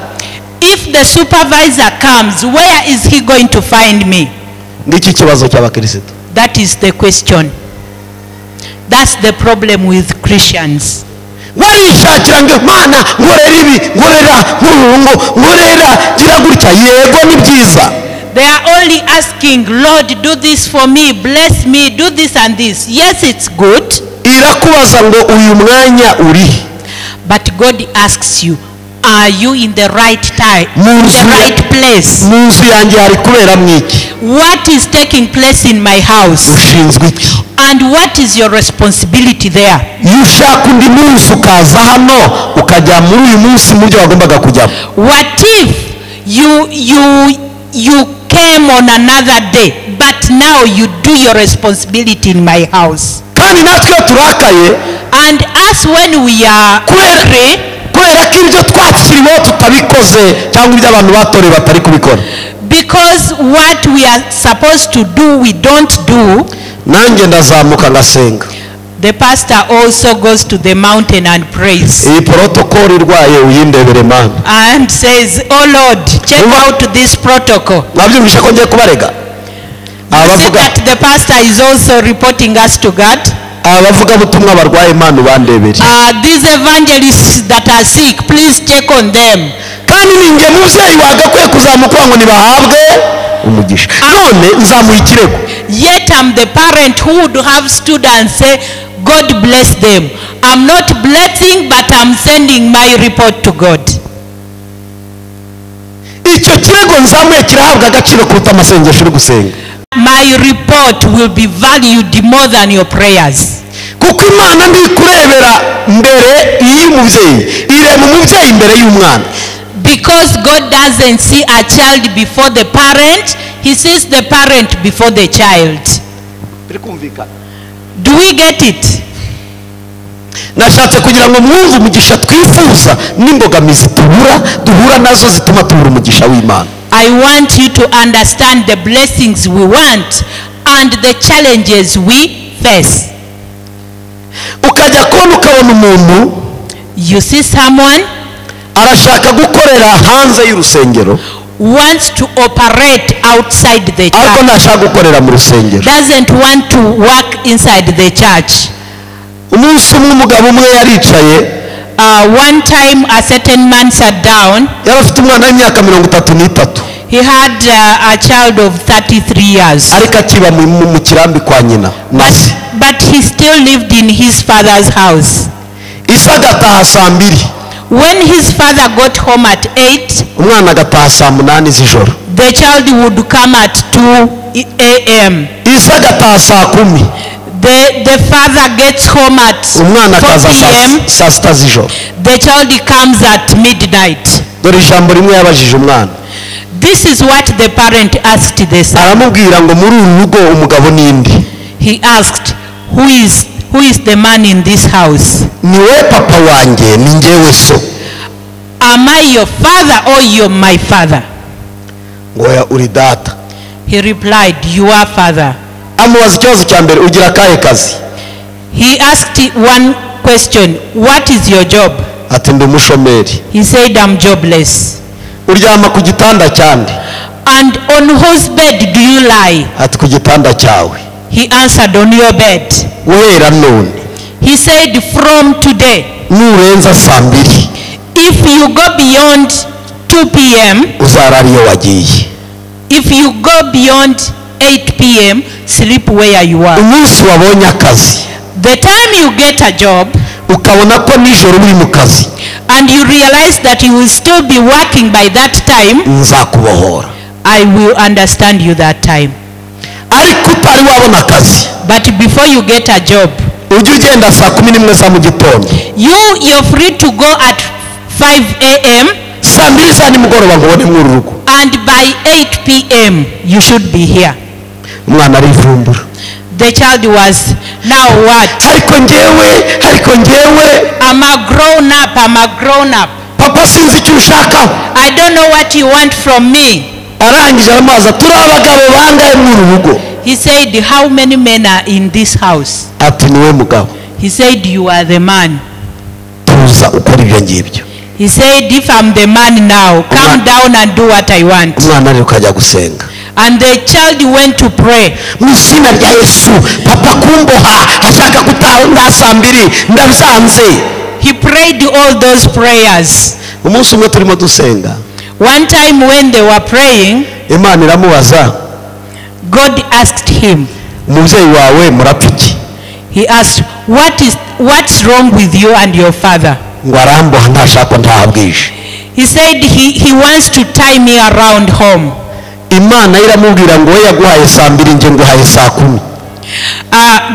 If the supervisor comes, where is he going to find me? Ngiki kibazo cy'abakristo. That is the question. That's the problem with Christians. Warishakira ngo Mana nkorera ibi nkorera gira gutya yego ni byiza. They are only asking, Lord, do this for me, bless me, do this and this. Yes, it's good. Irakubaza ngo uyu mwanya uri. But God asks you, are you in the right time, in the right place? Munzu yanjye hari kubera mwiki. What is taking place in my house? Ushinzwe iki? And what is your responsibility there? Yushaka undi munsi ukaza hano ukajya muri uyu munsi mu byo wagombaga kujyamo. What if you came on another day, but now you do your responsibility in my house? Kandi natwe turakaye. And us when we are angry, kubera ko ibyo twakiriho tutabikoze cyangwa ibyo abantu batore batari kubikora. Because what we are supposed to do we don't do. Nanjye ndazamuka ngasenga. The pastor also goes to the mountain and prays. Iyi protocol irwaye uyindebere Mana. And says, oh Lord, check out this protocol. Nabyumvisha ko ngiye kubarega. See that the pastor is also reporting us to God. Abavuga butumwa barwaye Mana ubandebere. These evangelists that are sick, please check on them. Kandi ninjye muvyeyi wagakwiye kuzamuka ngo nibahabwe umugisha. None nzamuha ikirego. Yet I'm the parent who would have stood and say, God bless them. I'm not blessing, but I'm sending my report to God. Icyo kirego nzamuye kirahabwa agaciro kuruta amasengesho uri gusenga. My report will be valued more than your prayers. Kuko Imana ndi kurebera mbere y'umuvyeyi, irema umuvyeyi mbere y'umwana. Because God doesn't see a child before the parent, he sees the parent before the child. Do we get it? Nashatse kugira ngo mwumve umugisha twifuza n'imbogamizi duhura nazo zituma tubura umugisha w'Imana. I want you to understand the blessings we want and the challenges we face. Ukajya kubona ukabona umuntu, you see someone arashaka gukorera hanze y'urusengero, wants to operate outside the church, ariko ntashaka gukorera mu rusengero, doesn't want to work inside the church. Umunsi umwe umugabo umwe yaricaye. One time a certain man sat down. Yari afite umwana w'imyaka 33. He had a child of 33 years. Ariko akiba mu kirambi kwa nyina. But he still lived in his father's house. Isa agataha saa 2. When his father got home at 8, umwana agataha saa 8 z'ijoro. The child would come at 2 a.m. Isa agataha saa 10. The father gets home at 4 p.m. saa 6 z'ijoro. The child comes at midnight. Dore ijambo rimwe yabajije umwana. This is what the parent asked the son. Aramubwira ngo muri uru rugo umugabo ninde? He asked, who is the man in this house? Niwe papa wanjye, ni njyewe so. Am I your father or you my father? Ngoya uri data. He replied, you are father. Amubaza ikibazo cya mbere, ugira kahe kazi? He asked one question, what is your job? Ati ndi umushomeri. He said, I'm jobless. Uryama ku gitanda cyande? And on whose bed do you lie? Ati ku gitanda cyawe. He answered, on your bed. Wera none. He said, from today. Nurenza saa 2. If you go beyond 2 p.m. uzarara iyo wagiye. If you go beyond 8 p.m. sleep where you are. Umunsi wabonye akazi. The time you get a job. Ukabona ko nijoro uri mu kazi. And you realize that you will still be working by that time. Nzakubohora. I will understand you that time. Ariko utari wabona akazi. But before you get a job. Ujye ugenda saa 11 za mu gitondo. You're free to go at 5 a.m. saa 2 za nimugoroba ngo ubone mu rugo. And by 8 p.m. you should be here. Umwana arivumbura. The child was, now what? Ariko njyewe. I'm a grown up. Papa sinzi icyo ushaka. I don't know what you want from me. arangije aramubaza turi abagabo bangahe muri urugo. He said, how many men are in this house? ati niwe mugabo. He said, you are the man. tuza ukora ibyo ngibyo. He said, if I'm the man now, come down and do what I want. umwana rero kajya gusenga. And the child went to pray. mu izina rya Yesu papa kumboha ashaka gutaha saa mbiri ndabyanze. He prayed all those prayers. umunsi umwe turimo dusenga. One time when they were praying, Imana iramubaza. God asked him. umubyeyi wawe murapfa iki? He asked, what's wrong with you and your father? ngo aramboha ntashaka ntahabwije. He said he wants to tie me around home. Imana iramubwira ngo we yaguhaye saa mbiri nje nguhaye saa 10.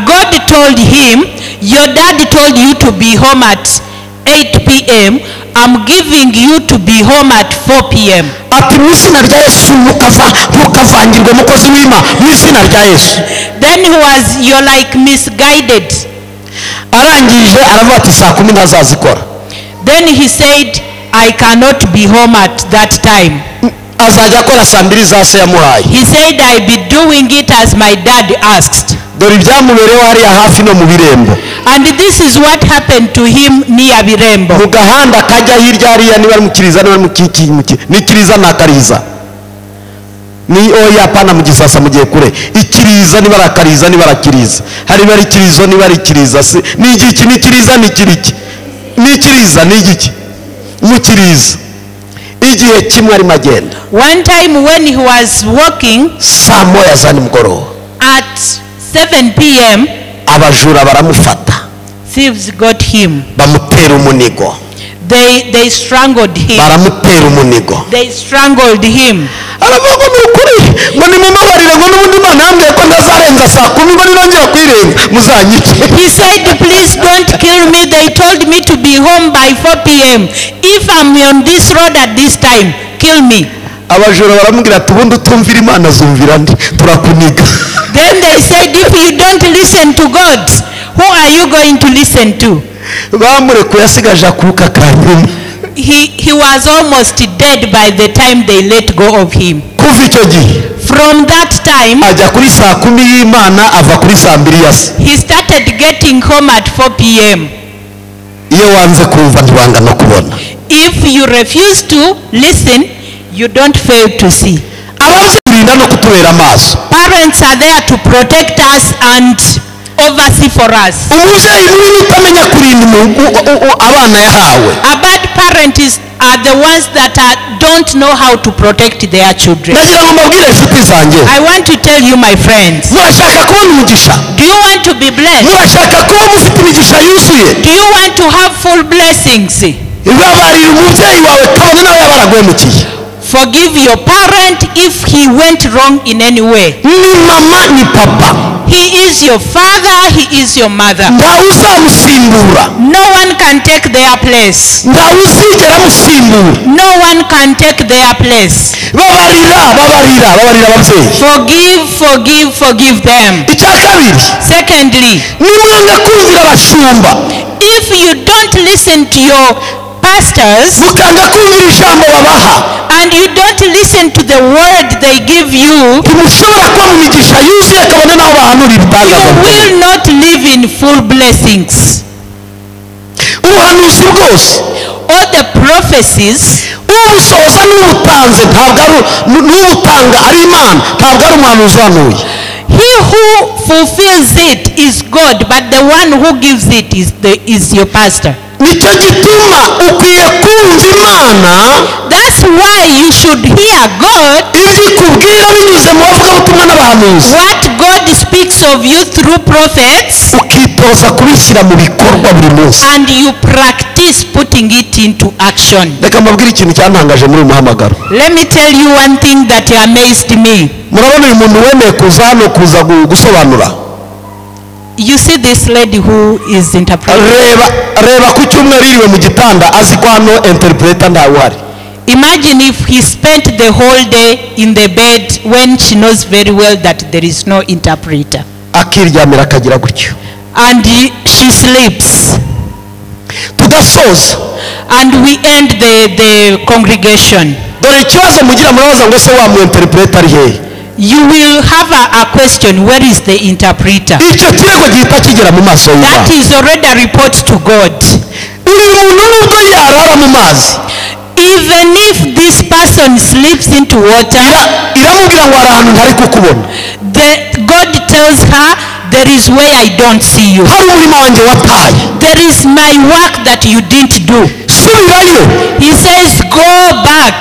God told him, your dad told you to be home at 8 p.m. I'm giving you to be home at 4 p.m. ati mu izina rya Yesu mukavangirwa umukozi w'Imana mu izina rya Yesu. Then you're like misguided. arangije aravuga ati saa 10 ntazazikora. Then he said, I cannot be home at that time. azajya akora saa mbiri za se yamuhaye. He said, I be doing it as my dad asked. dore ibyamubereho hariya hafi no mu birembo. And this is what happened to him near Birembo. mu gahanda kajya hirya hariya niba mukiriza niba nikiriza nakariza ni oya pana mu gisasa mugiye kure ikiriza niba rakariza niba rakiriza hari bari kirizo niba rikiriza se ni igiki nikiriza nikiriki nikiriza ni igiki mukiriza igihe kimwe ari magenda. One time when he was walking saa moya za nimugoroba at 7 p.m. abajura baramufata. thieves got him. bamutera umunigo. They strangled him. baramutera umunigo. They strangled him. aravuga ngo nukuri ngo nimumabarire ngo n'ubundi Imana yambwiye ko ndazarenza saa 10 ngo ninongera kwirenga muzanyice. He said, please don't kill me. They told me to be home by 4 p.m. If I'm on this road at this time, kill me. abajura baramubwira ati ubundi utumvira Imana zumvira ndi turakuniga. Then they said, if you don't listen to God, who are you going to listen to? bamurekuye asigaje akuka kanyuma. He was almost dead by the time they let go of him. kuva icyo gihe From that time, ajya kuri saa 10 y'Imana ava kuri saa 2 ya se. he started getting home at 4 p.m. iyo wanze kumva ntiwanga no kubona. If you refuse to listen, you don't fail to see. ababyeyi birinda no kutubera amaso. Parents are there to protect us and oversee for us. umubyeyi mubi utamenya kurinda abana yahawe. A bad parent are the ones that don't know how to protect their children. nagira ngo mbabwire inshuti zanjye. I want to tell you, my friends, murashaka kubona umugisha? do you want to be blessed? murashaka kuba mufite imigisha yuzuye? Do you want to have full blessings? babarira umubyeyi wawe kabone nawe yabaraguhemukiye. Forgive your parent if he went wrong in any way. ni mama ni papa. He is your father, he is your mother. ntawe uzamusimbura. No one can take their place. ntawe uzigera amusimbura. No one can take their place. babarira ababyeyi. Forgive them. icya kabiri, Secondly, nimwanga kumvira abashumba. if you don't listen to your pastors mukanga kumvira ijambo babaha, and you don't listen to the word they give you, ntimushobora kuba mu migisha yuzuye kabone naho bahanura you ibitangaza. will not live in full blessings. ubuhanuzi bwose All the prophecies, ubusohoza n'ubutanze ntabwo ari n'ubutanga ari Imana, ntabwo ari umuhanuzi uhanuye. he who fulfills it is God, but the one who gives it is your pastor. nicyo gituma ukwiye kumva Imana. That's why you should hear God. ibyo ikubwira binyuze mu bavugabutumwa n'abahanuzi. What God speaks of you through prophets, ukitoza kubishyira mu bikorwa buri munsi. and you practice putting it into action. reka mbabwire ikintu cyantangaje muri uyu muhamagaro. Let me tell you one thing that amazed me. murabona uyu muntu wemeye kuza hano kuza gusobanura. You see this lady who is interpreting. reba ku cyumweru yiriwe mu gitanda azi ko hano interpreter ntawe uhari. Imagine if he spent the whole day in the bed when she knows very well that there is no interpreter. akiryamira akagira gutyo. And she sleeps. tugasoza And we end the congregation. dore ikibazo mugira murabaza ngo se wa mu interpreter ari hehe. You will have a question, where is the interpreter? Icyo kirego gihita kigera mu maso y'Imana. That is already a report to God. Uyu muntu nubwo yarara mu mazi, Even if this person slips into water, iramubwira ngo hari ahantu ntari kukubona. God tells her, there is where I don't see you. Hari umurimo wanjye wataye. There is my work that you didn't do. Subirayo. He says, go back.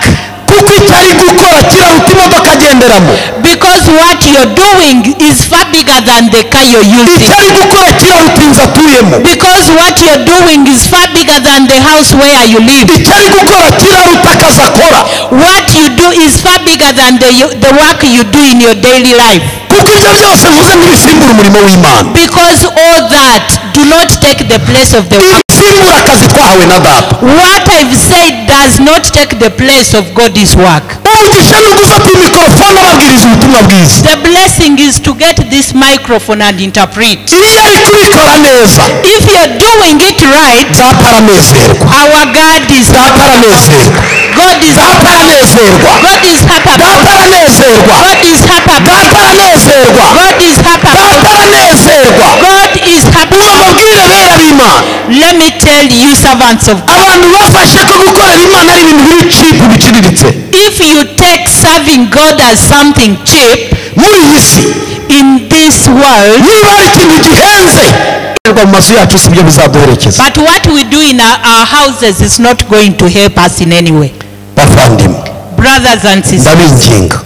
Kuko icyari gukora kiraruta imodoka agenderamo. Because what you're doing is far bigger than the car you're using. Icyari gukora kiraruta inzu atuyemo. Because what you're doing is far bigger than the house where you live. Icyari gukora kiraruta akazi akora. What you do is far bigger than the work you do in your daily life. Kuko ibyo byose mvuze ntibisimbura umurimo w'Imana. Because all that do not take the place of the work. Ibisimbura akazi twahawe na Data. What I've said does not take the place of God's work. Umugisha ni ugufata mikorofone ababwiriza ubutumwa bwiza. The blessing is to get this microphone and interpret. Iyo ari kubikora neza, If you're doing it right, Data aranezerwa. our God is Data aranezerwa. God is Data aranezerwa. God is happy. Data aranezerwa. God is happy. Data aranezerwa. God is happy. Data aranezerwa. God is happy. Ubabwire bera b'Imana. Let me tell you, servants of God, Abantu bafashe ko gukorera Imana ari ibintu biri cheap biciriritse. if you take serving God as something cheap Muri iyi si, in this world, niba ari ikintu gihenze, mu mazu yacu si byo bizaduherekeza. but what we do in our houses is not going to help us in any way. Bavandimwe, Brothers and sisters, ndabinginga.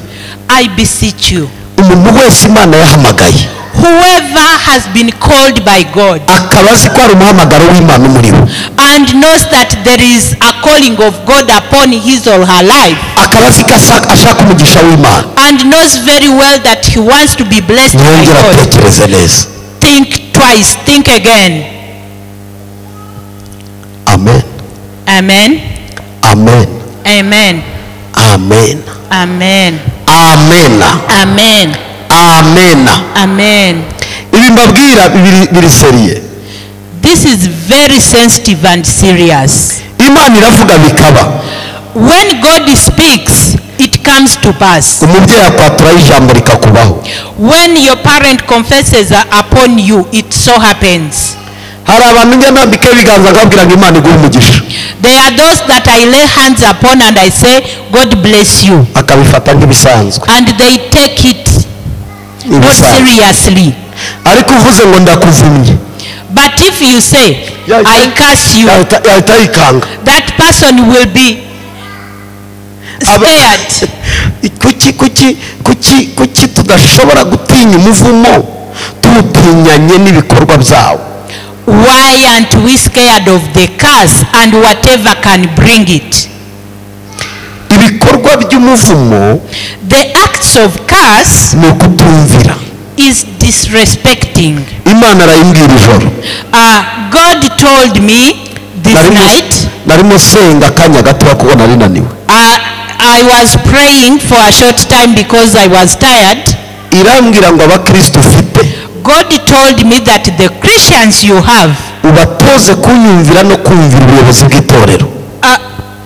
I beseech you, Umuntu wese Imana yahamagaye, whoever has been called by God akaba azi ko ari umuhamagaro w'Imana umuriho, and knows that there is a calling of God upon his or her life, akaba azi ko ashaka umugisha w'Imana, and knows very well that he wants to be blessed by yongera God, atekereze neza. think twice, think again. Amen. Amen. Amen. Amen. Amen. Amen. Amen. Amen. Amen. Amen. Ibi mbabwira biri seriye. This is very sensitive and serious. Imana iravuga bikaba. When God speaks, it comes to pass. Umubyeyi akwatura ijambo rikakubaho. When your parent confesses upon you, it so happens. Hari abantu njya nambika ibiganza nkabwira ngo Imana iguhe umugisha. There are those that I lay hands upon and I say, God bless you. Akabifata nk'ibisanzwe. And they take it not seriously. Ariko uvuze ngo ndakuvumye. But if you say, I curse you, yahita yikanga. that person will be scared. Kuki tudashobora gutinya umuvumo tuwutinyanye n'ibikorwa byawo. Why aren't we scared of the curse and whatever can bring it? Ibikorwa by'umuvumo, The acts of curse ni ukutumvira. is disrespecting. Imana arayimbwira ijoro. God told me this night. Narimo senga akanya gato kubona ari naniwe. I was praying for a short time because I was tired. Irambwira ngo abakristo ufite, God told me that the Christians you have, ubatoze kunyumvira no kumvira ubuyobozi bw'itorero.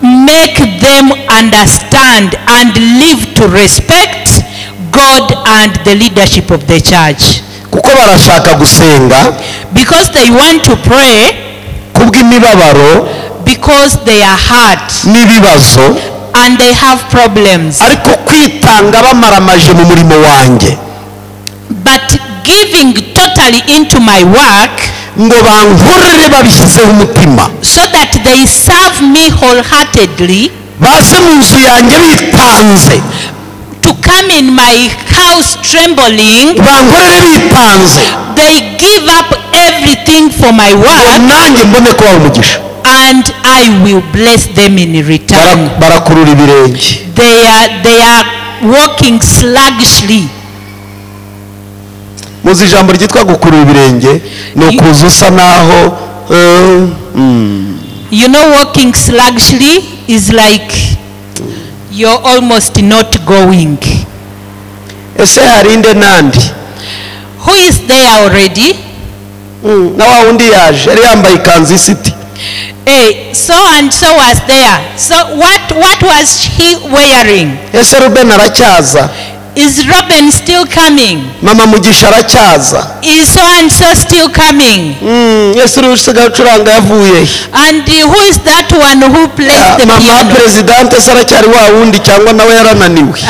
make them understand and live to respect God and the leadership of the church. Kuko barashaka gusenga, Because they want to pray, kubw'imibabaro, because they are hurt n'ibibazo, and they have problems. ariko kwitanga bamaramaje mu murimo wanjye, But giving totally into my work, ngo bankorere babishyizeho umutima, so that they serve me wholeheartedly, baze mu nzu yanjye bitanze, to come in my house trembling, bankorere bitanze, they give up everything for my ngo work, nanjye mbone kubaha umugisha. and I will bless them in return. Barakurura ibirenge. They are walking sluggishly. Muzi ijambo ryitwa gukurura ibirenge ni ukuza usa naho You know, walking sluggishly is like you're almost not going. ese harinde nandi Who is there already? na wa wundi yaje yari yambaye ikanzu y'isiti. So and so was there. So what was he wearing? ese Ruben aracyaza? Is Robin still coming? Mama Mugisha aracyaza? Is so and so still coming? ese urusigaye ucuranga yavuye? And who is that one who plays the mama piano? president ese aracyari wa wundi cyangwa nawe yarananiwe?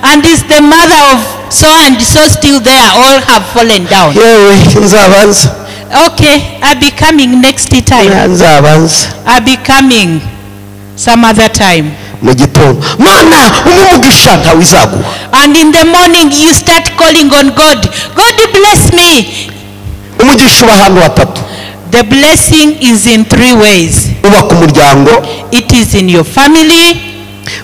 And is the mother of so and so still there? All have fallen down. yewe nzabanza. Okay, I'll be coming next time. nzabanza. I'll be coming some other time. mu gitondo mana umugisha ntawe izaguha. And in the morning you start calling on God. God bless me. umugisha uba ahantu hatatu. The blessing is in 3 ways. uba ku muryango. It is in your family.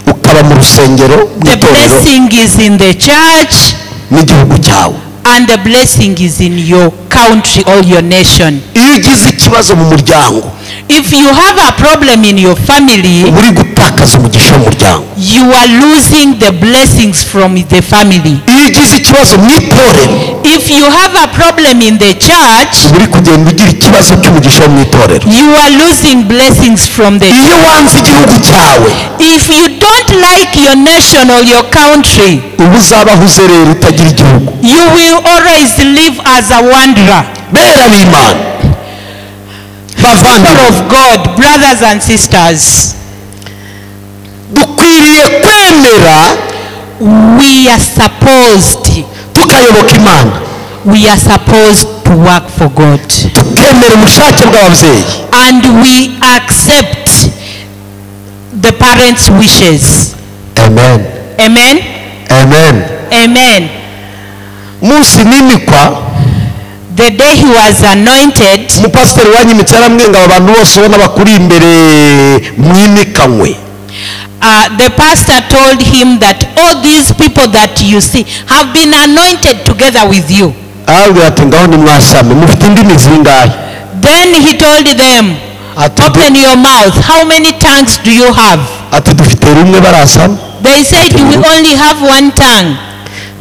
ukaba mu rusengero. The blessing is in the church. n'igihugu cyawe. And the blessing is in your country or your nation. iyo ugize ikibazo mu muryango, If you have a problem in your family, uri gutakaza umugisha w'umuryango. you are losing the blessings from the family. iyo ugize ikibazo mu itorero, If you have a problem in the church, uri kugenda ugira ikibazo cy'umugisha wo mu itorero. you are losing blessings from the iyo wanze igihugu cyawe, If you don't like your nation or your country, ubu uzabaho uzerera utagira igihugu. you will always live as a wanderer. bera b'Imana, People bavandimwe, of God, brothers and sisters, dukwiriye kwemera we are supposed tukayoboka Imana, we are supposed to work for God, tukemera ubushake bw'ababyeyi, and we accept the parents' wishes. amen Amen. amen. Amen. munsi nimikwa, The day he was anointed, umupasiteri wanyimitse yaramwenga abantu bose ubona bakuri imbere mwimikanywe. the pastor told him that all these people that you see have been anointed together with you. arabwira ati ngaho nimwasame mufite indimi zingahe? Then he told them, open your mouth. How many tongues do you have? ati dufite rumwe barasama. They said, we only have one tongue.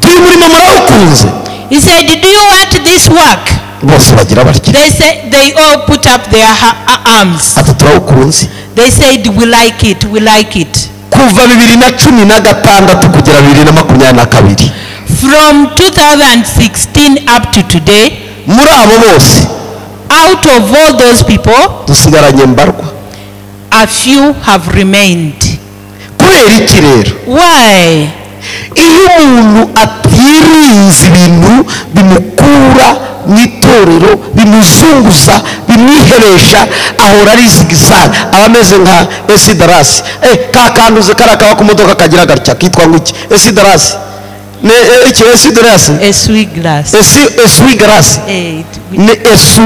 turi murimo murawukunze? He said, do you want this work? bose bagira batya. They said, they all put up their arms. ati turawukunze. They said, we like it, we like it. kuva 2016 kugera 2022, From 2016 up to today, muri abo bose out of all those people, dusigaranye mbarwa. a few have remained. kubera iki rero? Why? iyo umuntu atirinze ibintu bimukura mu itorero, bimuzunguza, bimwiheresha, ahora ari zigizag, aba ameze nka esidarasi. ka kanduze kari akaba ku modoka kagira gatya kitwa nguki? esidarasi. ne icyo esidarasi? Eswiglas. eswigarasi. ne esu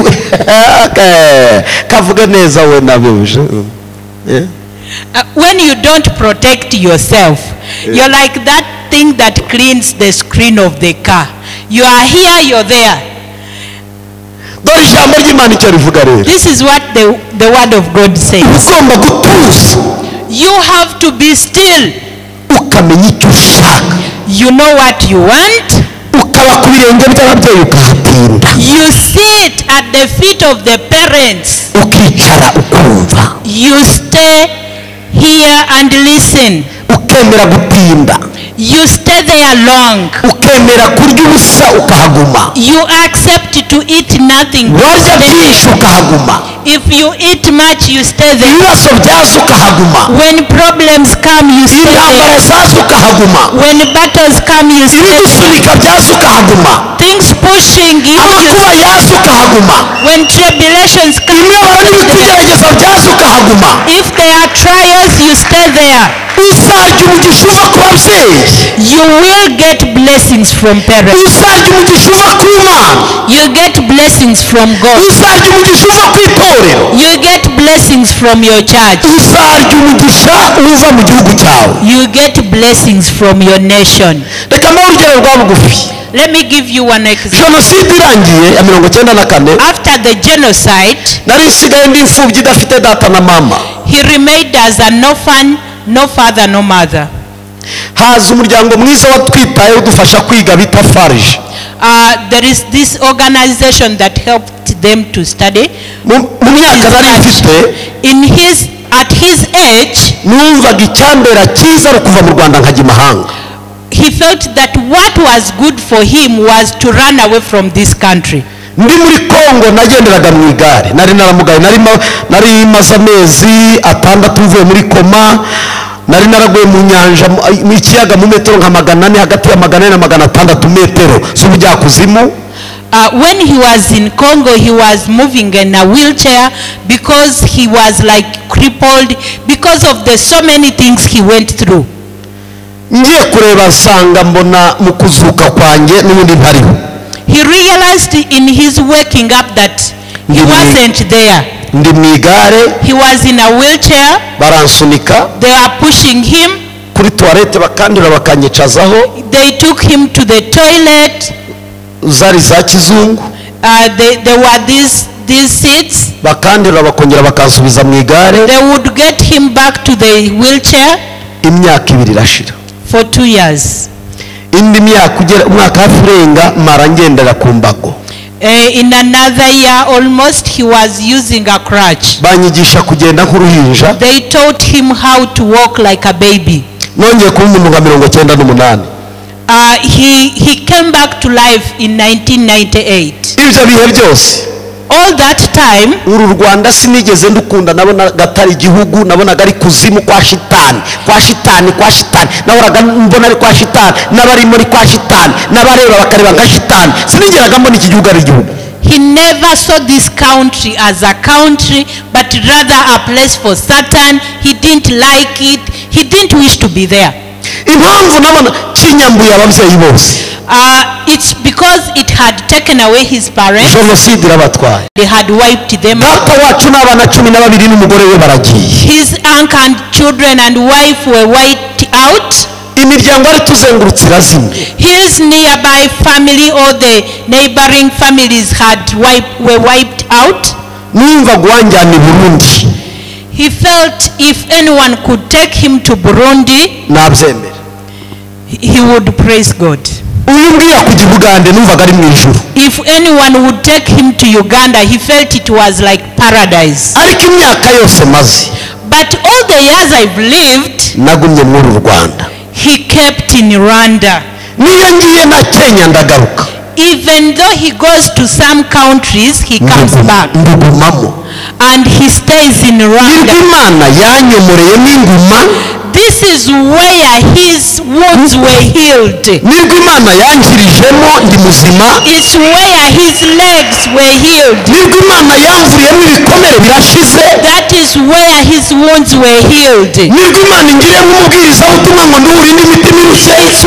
kavuga neza we nabuje. When you don't protect yourself, you're like that thing that cleans the screen of the car. You are here, you're there. dore ijambo ry'Imana icyo rivuga rero. This is what the word of God says. ugomba gutuza, You have to be still. ukamenya icyo ushaka, You know what you want. ukaba ku birenge by'ababyeyi ukahatinda, You sit at the feet of the parents. ukicara ukumva, You stay here and listen. ukemera gutinda, You stay there long. ukemera kurya ubusa ukahaguma, You accept to eat nothing. warya byinshi ukahaguma, If you eat much, you stay there. ibibazo byaza ukahaguma, When problems come, you stay intambara there. zaza ukahaguma, When battles come, you stay there. ibigusunika byaza ukahaguma, Things pushing you, amakuba yaza ukahaguma, when tribulations come, imibabaro you stay there. n'ibitugerageza byaza ukahaguma. If there are trials, you stay there. uzarya umugisha uva ku babyeyi, You will get blessings from parents. uzarya umugisha uva ku Mana, You get blessings from God. uzarya umugisha uva ku itorero, You get blessings from your church. uzarya umugisha uva mu gihugu cyawe. You get blessings from your nation. reka mbahe urugero rwa bugufi. Let me give you one example. jenoside irangiye ya 1994, After the genocide, nari nsigaye ndi imfubyi idafite data na mama. he remained as an orphan, no father, no mother. haza umuryango mwiza watwitayeho udufasha kwiga bita farije. There is this organization that helped them to study. mu myaka nari mfite At his age, numvaga icyambera cyiza ari kuva mu Rwanda nkajya imahanga. he felt that what was good for him was to run away from this country. Ndi muri Kongo nagenderaga mu igare, nari naramugaye, nari maze amezi 6 mvuye muri koma, nari naraguye mu nyanja mu kiyaga mu metero nka 400, hagati ya 400 na 600 metero z'ubujya kuzimu. When he was in Congo, he was moving in a wheelchair because he was like crippled because of the so many things he went through. Ngiye kureba sanga mbona mu kuzuka kwanjye n'ubundi ntariho. He realized in his waking up that he wasn't there. Ndi mu igare. He was in a wheelchair. Baransunika. They are pushing him. Kuri toilette bakandira bakanyicazaho. They took him to the toilet. Zari za kizungu. There were these seats. Bakandira bakongera bakansubiza mu igare. They would get him back to the wheelchair. Imyaka 2 irashira. For 2 years. Indi myaka ugera umwaka hafurenga mara ngendera ku mbago. In another year almost he was using a crutch. Banyigisha kugenda nk'uruhinja. They taught him how to walk like a baby. Nongeye kuba umuntu nka 98. He came back to life in 1998. Ibyo bihe byose. All that time, uru Rwanda sinigeze ndukunda, nabona gatari igihugu, nabona gari kuzimu kwa shitani nahoraga mbona ari kwa shitani, nabari muri kwa shitani, nabareba bakareba nka shitani, sinigeraga mbona iki gihugu ari igihugu. He never saw this country as a country, but rather a place for Satan. He didn't like it. He didn't wish to be there. Impamvu nabona kinyambuye ababyeyi bose. It's because it had taken away his parents. They had wiped them out. His uncle and children and wife were wiped out. His nearby family or the neighboring families were wiped out. He felt if anyone could take him to Burundi, he would praise God. If anyone would take him to Uganda, he felt it was like paradise. But all the years I've lived, he kept in Rwanda. Even though he goes to some countries, he comes back. And he stays in Rwanda. This is where his wounds were healed. It's where his legs were healed. That is where his wounds were healed. It's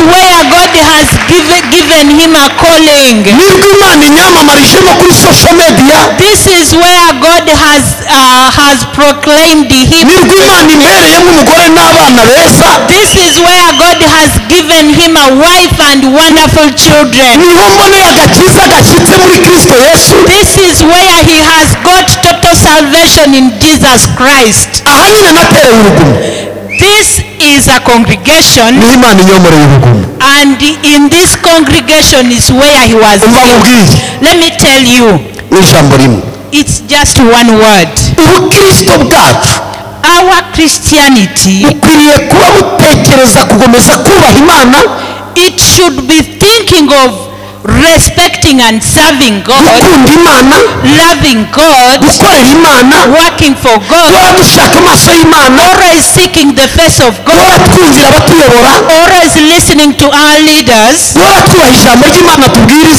where God has given him a calling. This is where God has proclaimed him. This is where God has given him a wife and wonderful children. This is where he has got total salvation in Jesus Christ. This is a congregation, and in this congregation is where he was healed. Let me tell you, it's just one word. Our Christianity, it should be thinking of respecting and serving God, loving God, working for God, always seeking the face of God, always listening to our leaders,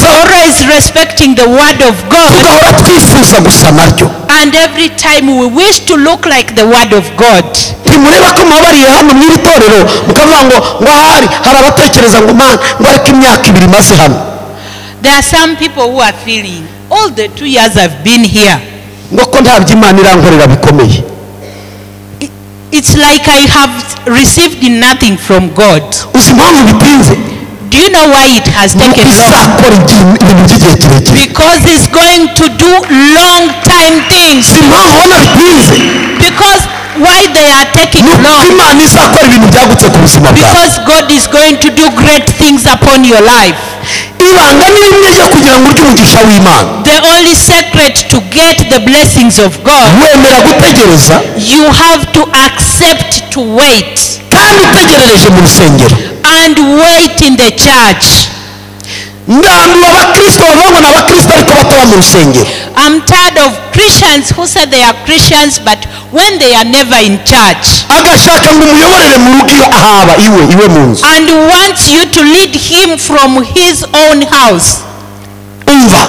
always respecting the word of God, and every time we wish to look like the word of God. There are some people who are feeling, all the 2 years I've been here, it's like I have received nothing from God. Do you know why it has taken long? Because it's going to do long time things. Because why they are taking long? Because God is going to do great things upon your life. ibanga ni rimwe ryo kugira ngo urye umugisha w'Imana. The only secret to get the blessings of God, wemera gutegereza you have to accept to wait, kandi utegerereje mu rusengero. and wait in the church. Ndambiwe abakristo bavuga ngo abakristo ariko bataba mu rusengero. I'm tired of Christians who say they are Christians but when they are never in church, agashaka ngo umuyoborere mu rugo iyo ahaba iwe mu nzu, and wants you to lead him from his own house. umva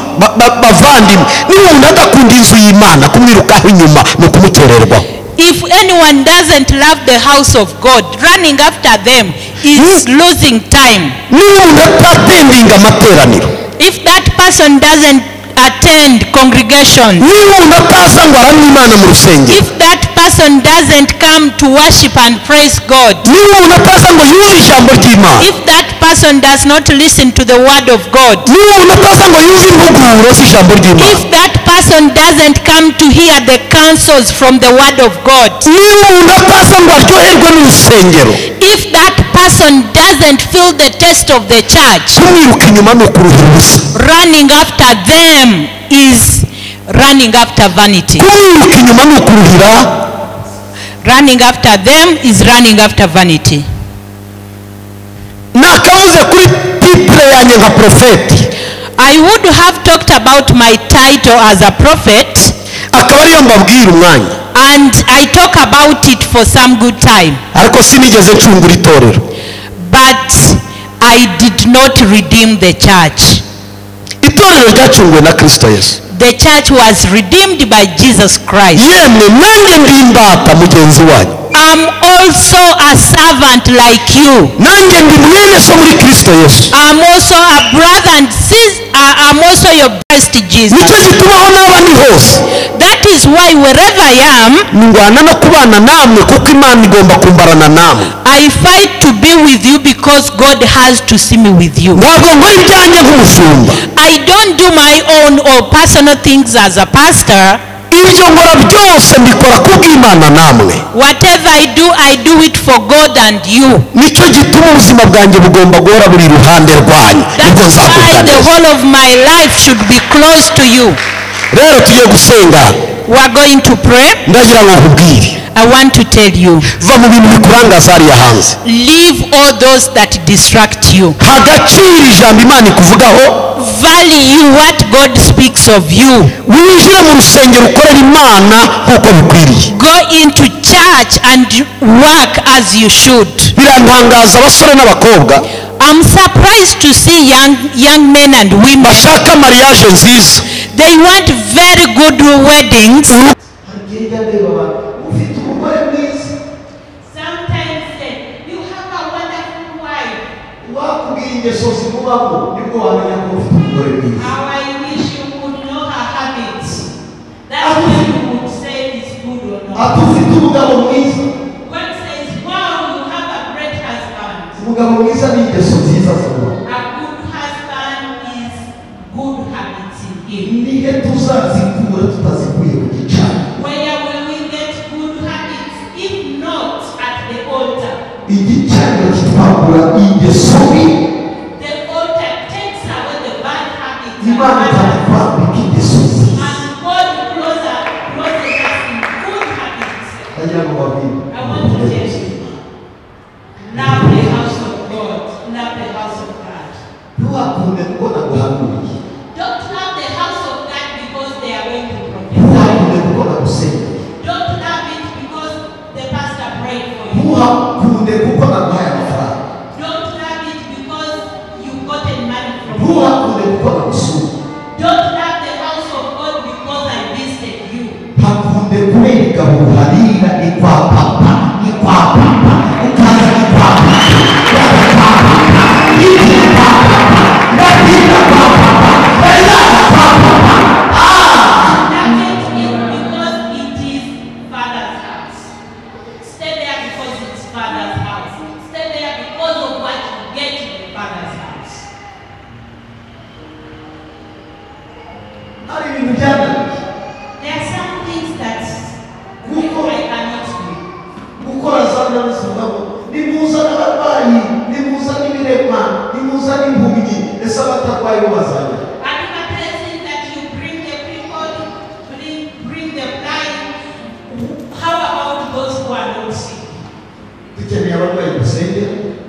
bavandimwe, niba umuntu adakunda inzu y'Imana kumwirukaho inyuma no kumutererwaho. If anyone doesn't love the house of God, running after them is losing time. Niba umuntu atatendinga amateraniro, If that person doesn't attend congregation, niba umuntu ataza ngo aramye Imana mu rusengero, if that person doesn't come to worship and praise God, niba umuntu ataza ngo yumve ijambo ry'Imana, if that person does not listen to the word of God, niba umuntu ataza ngo yumve impuguro z'ijambo ry'Imana, if that person doesn't come to hear the counsels from the word of God, niba umuntu ataza ngo aryoherwe n'urusengero, if that person doesn't feel the taste of the church, kumwiruka inyuma ni ukuruhira ubusa. running after them is running after vanity. Kumwiruka inyuma ni ukuruhira, Running after them is running after vanity. nakavuze kuri titre yanjye nka profeti, I would have talked about my title as a prophet, akaba ariyo mbabwira umwanya, and I talk about it for some good time, ariko sinigeze ncungura itorero. but I did not redeem the church. Itorero ryacunguwe na Kristo Yesu. The church was redeemed by Jesus Christ. Yemwe nanjye ndi imbata mugenzi wanyu, I'm also a servant like you. nanjye ndi mwene so muri Kristo Yesu. I'm also a brother and sister. I'm also your Christ Jesus. Nicyo gituma aho naba ndi hose That is why wherever I am, ndwana no kubana namwe, kuko Imana igomba kumbarana namwe. I fight to be with you because God has to see me with you. Ntabwo nkora ibyanjye nk'umushumba, I don't do my own or personal things as a pastor. ibyo nkora byose mbikora kubw'Imana namwe. Whatever I do it for God and you. Nicyo gituma ubuzima bwanjye bugomba guhora buri iruhande rwanyu. Nibwo That's why nzakugana. the whole of my life should be close to you. Rero tugiye gusenga, We are going to pray. ndagira ngo nkubwire, I want to tell you, va mu bintu bikurangaza hariya hanze. leave all those that distract you. Hagaciro ijambo Imana ikuvugaho, Value what God speaks of you. winjire mu rusengero ukorera Imana nk'uko bikwiriye. Go into church and work as you should. Birantangaza abasore n'abakobwa I'm surprised to see young men and women. bashaka mariage nziza. They want very good weddings. Sometimes you have a wonderful wife. How I wish you could know her habits. That's when you would say it's good or not. One says, wow, you have a great husband. A good husband is good habits in him. Where will we get good habits if not at the altar? The altar takes away the bad habits and God closes us in good habits. I want to tell you, love the house of God, love the house of God. Don't love the house of God because they are going to prophesy. Don't love it because the pastor prayed for you. Don't love it because you gotten money from God. Don't love the house of God because I visited you. There are some things that I cannot do.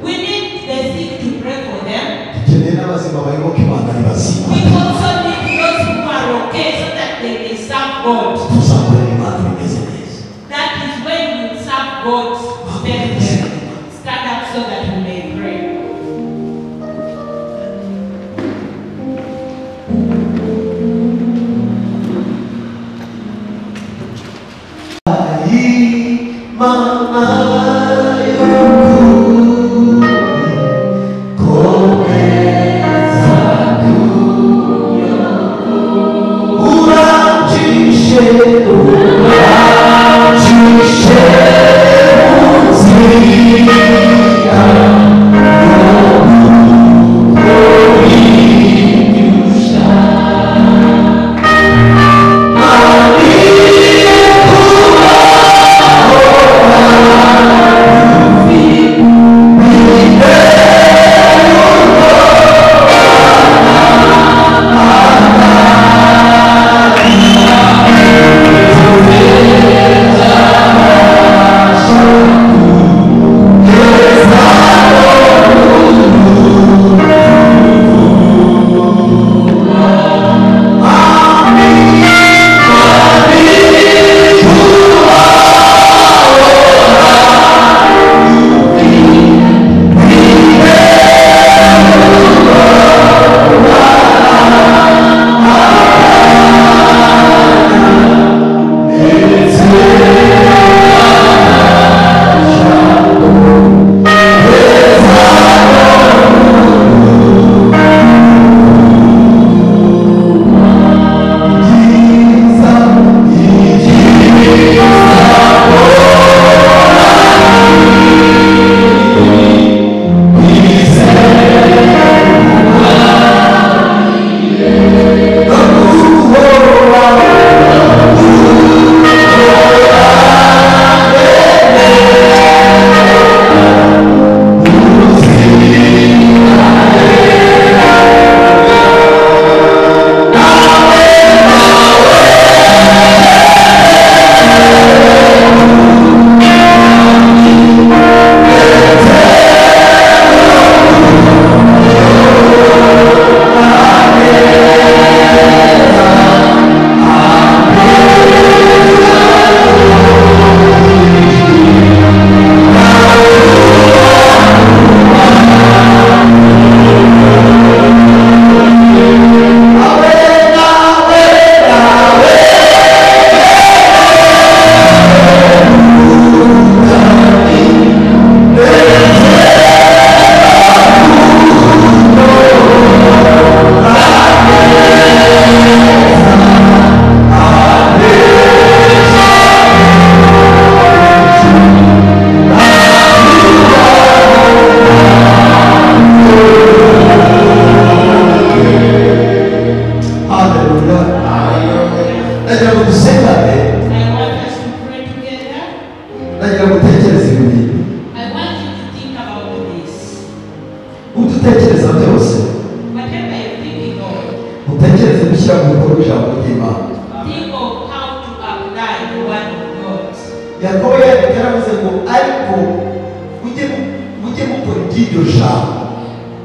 We need the sick to pray for them. We also need those who are okay so that they may serve God. That is when we serve God, stand up so that we may pray.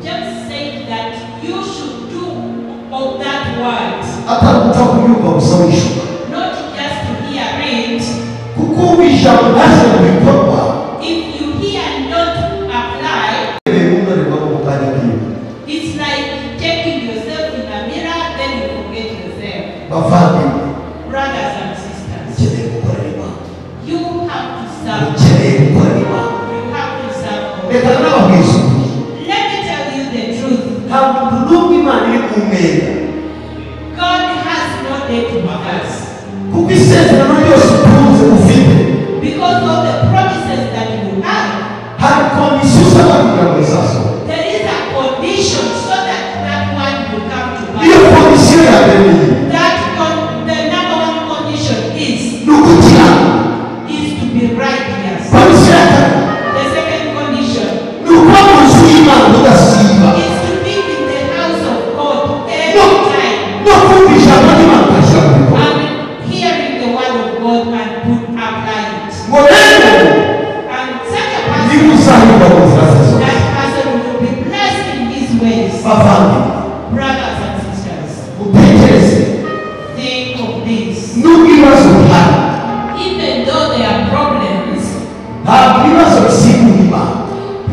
Just say that you should do of that word. Not just to hear it. If you hear and don't apply, it's like checking yourself in a mirror, then you forget yourself. Brothers and sisters, you have to serve. You have to serve God. Let me tell you the truth. God has no date with us. Because of the promise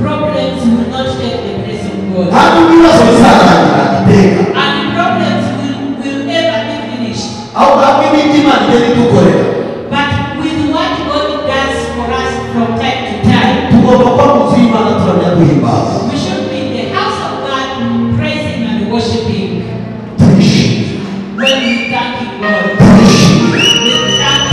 Problems will not take the place of God. nta n'ibibazo bizarangira iteka And problems will never be finished. aho hamwe n'imitima igenda idukorera But with what God does for us from time to time, tugomba kuba mu nzu y'Imana turamya guhimbaza we should be in the house of God praising and worshiping. turishimye When we thank God, turishimye we thank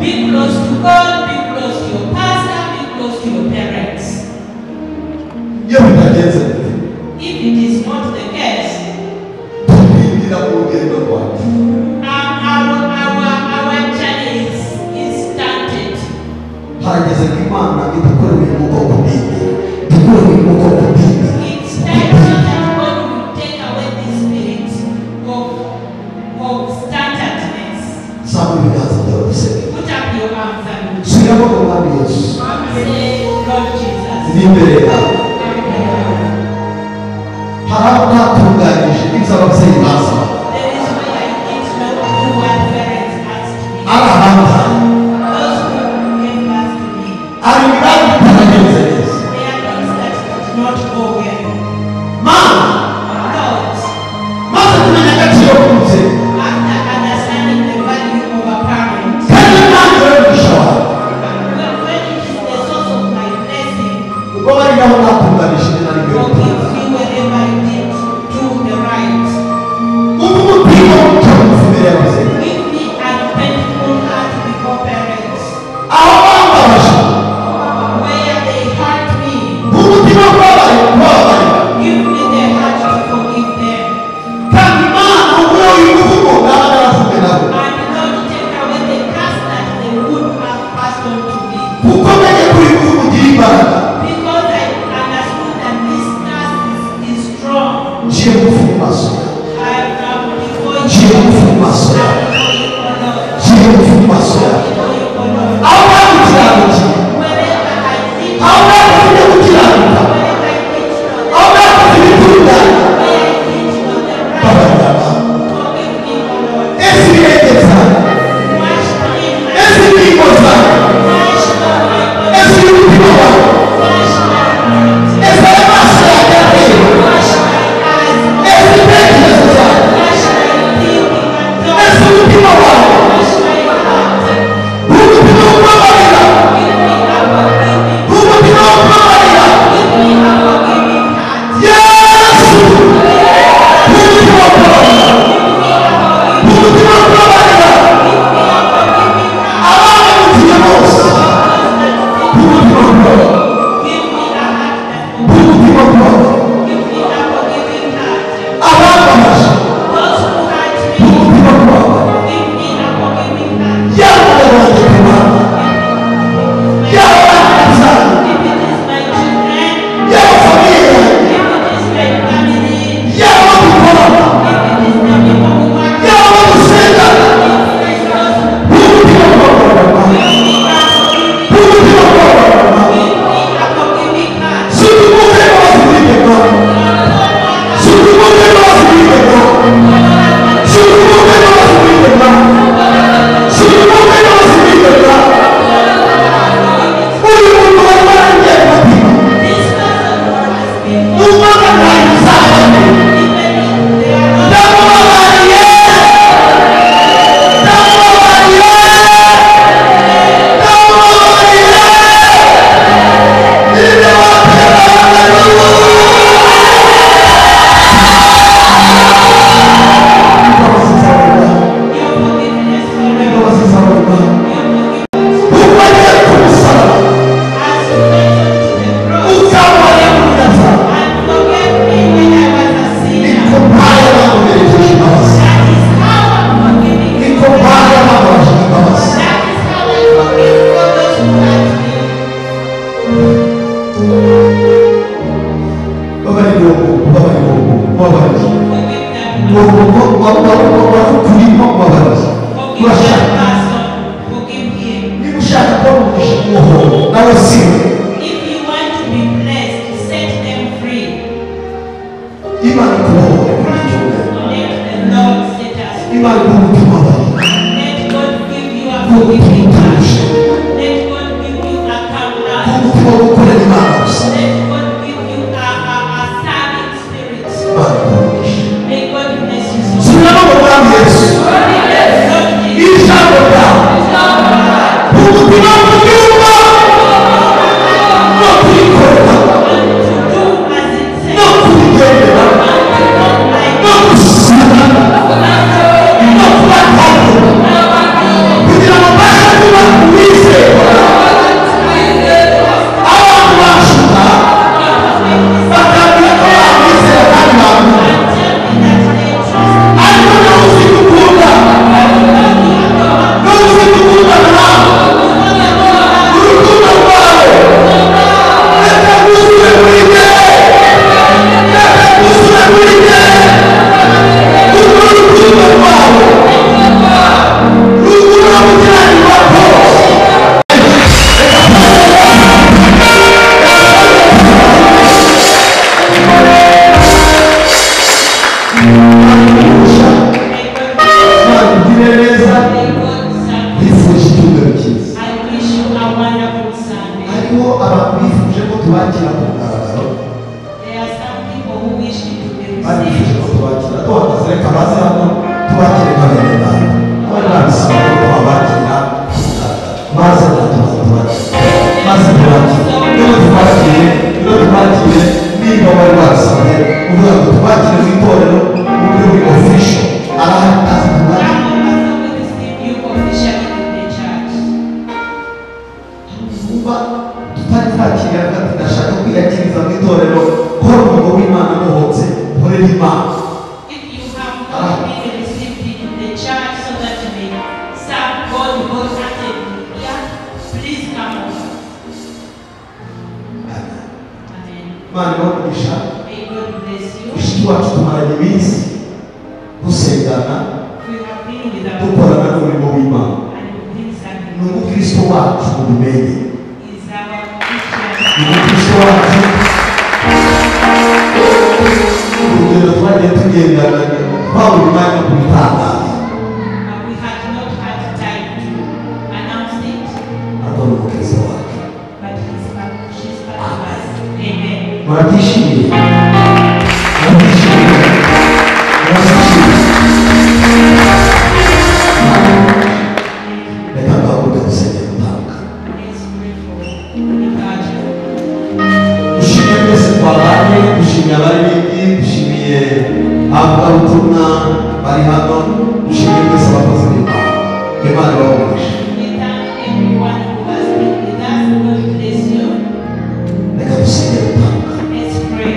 be close to God, be close to your pastor, be close to your parents. If it is not the case, our journey is stunted. It's time so that God will take away the spirit of stuntedness. Put up your arms and say, Lord Jesus. There is why I did not do what parents asked me. Those who gave birth to me. There are things that did not go well. Lord, after understanding the value of a parent, when it is the source of my blessing, forgive me wherever I did do the right. Give me an painful heart before parents, where they hurt me. Give me the heart to forgive them. And Lord, take away the curse that they would have passed on to me. Because I understood that this curse is strong. I am before you. Wherever I did, forgive me, O Lord. Wash me in my wash my Imana kubohore kuri iki cyumweru. Let the Lord set us free. Imana ubutumwa bari. Let God give you a forgiving heart. Let God give you a calm heart. Ubutumwa gukorera Imana gusa. Let God give you a serving spirit. Imana kubohore. May God bless you so much. Sinaba mu mwami Yesu. Ijambo ryawe. Ubutumwa bw'Umwuka. No kuyikorera. No kuyigendera. No gusiga. No kubatanga. Kugira ngo mbashe kuba uwizerwa. Abantu bashuka. Bakambwira ko bamwizera kandi bamwumva. Ariko nawe uzi gukunda. Nawe uzi gukunda nawe. Urukundo rwawe. Reka rwuzure muri jye. Reka rwuzure muri jye. Urwo rukundo rwawe. Rugura umukiranirwa rwose. Imana igire neza. May God serve you. Bifuje icyumweru cyiza. I wish you a wonderful Sunday. Hariho abantu bifuje ko tubakira ku mugaragaro. There are some people who wish you to be Bifuje received. ko tubakira. Tuhagaze reka baze hano tubakire nka bene data. Abari babisaba ko twabakira ku mugaragaro. Maze natubaza tubakire. Maze tubakire. Iyo tubakire, niba bari babisabye uvuga ngo tubakire mu itorero mu buryo buri official. Arahari azi tubakire. Some of us will receive you officially in the church. Kuba tutari twakiriye hagati ndashaka kwiyakiriza mu itorero gukora umurimo w'Imana muhotse nkorera Imana. If you have not been received in the church so that you may serve God wholeheartedly here, please come over. Amen. Imana ibamugisha. May God bless you. Mushiki wacu tumaranye iminsi dusengana We have been with our dukorana n'umurimo w'Imana. and we've been serving Ni umukristo wacu mubimenye. is our Christian. Ni umukristo wacu. Urugendo twagiye tugendana twabura umwanya wo kubitangaza. We had not had time to announce it, Ariko ni umukristo wacu. but she's part of us. Amen. Murabyishimiye. Murabyishimiye. Murabyishimiye. Reka twavuge dusengere gutanga. Let's pray for departure. Dushimiye twese twabanye, dushimiye abaririmbyi, dushimiye abavugabutumwa bari hano, dushimiye twese abakozi b'Imana. Imana ibamugishe. We thank everyone who has been with us. God bless you. Reka dusengere gutanga. Let's pray.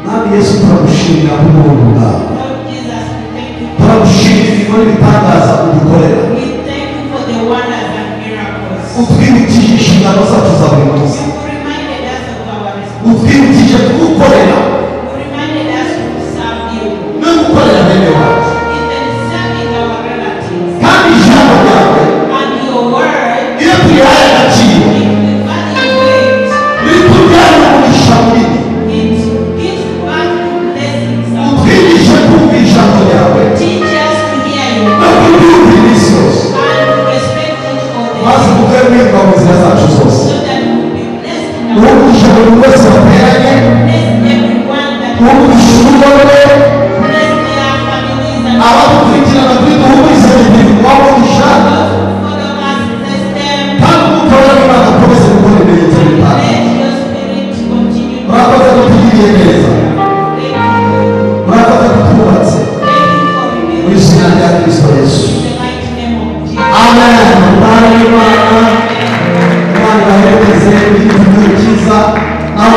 Mwami Yesu turagushimira kubw'ubuntu bwawe. Lord Jesus, we thank you. Turagushimira imirimo n'ibitangaza udukorera. We thank you for the wonders and miracles. Utwibukije inshingano zacu za buri munsi. You reminded us of our responsibility. Utwibukije kugukorera You reminded us to serve you. no gukorera bene wacu. Even serving our relatives. Kandi ijambo ryawe And your word, iyo turihaye agaciro if we value it, ritujyana umugisha munini. it gives back to blessings. Utwigishe kumva ijambo ryawe Teach us to hear you no kuryumva iminsi yose. and to respect it all the Maze time, muve mwirwa mu nzira zacu zose. so that we will be blessed in our Umugisha buri wese wateranye, bless everyone that umugisha urugo rwe, bless their families and abadukurikirana kuri duhurize mu mirimo wamugisha, those who follow us, bless them. kandi umwuka w'Imana akomeze gukora ibimenyetso bitanga. Let your spirit continue to Murakoze kutugiriye neza. thank you. Murakoze kutubatse. Thank you for Mu revealing izina rya Kristo Yesu. in the mighty name of Jesus. Amen. Umwami w'Imana, Imana ibaherekeze igihe cyiza, naho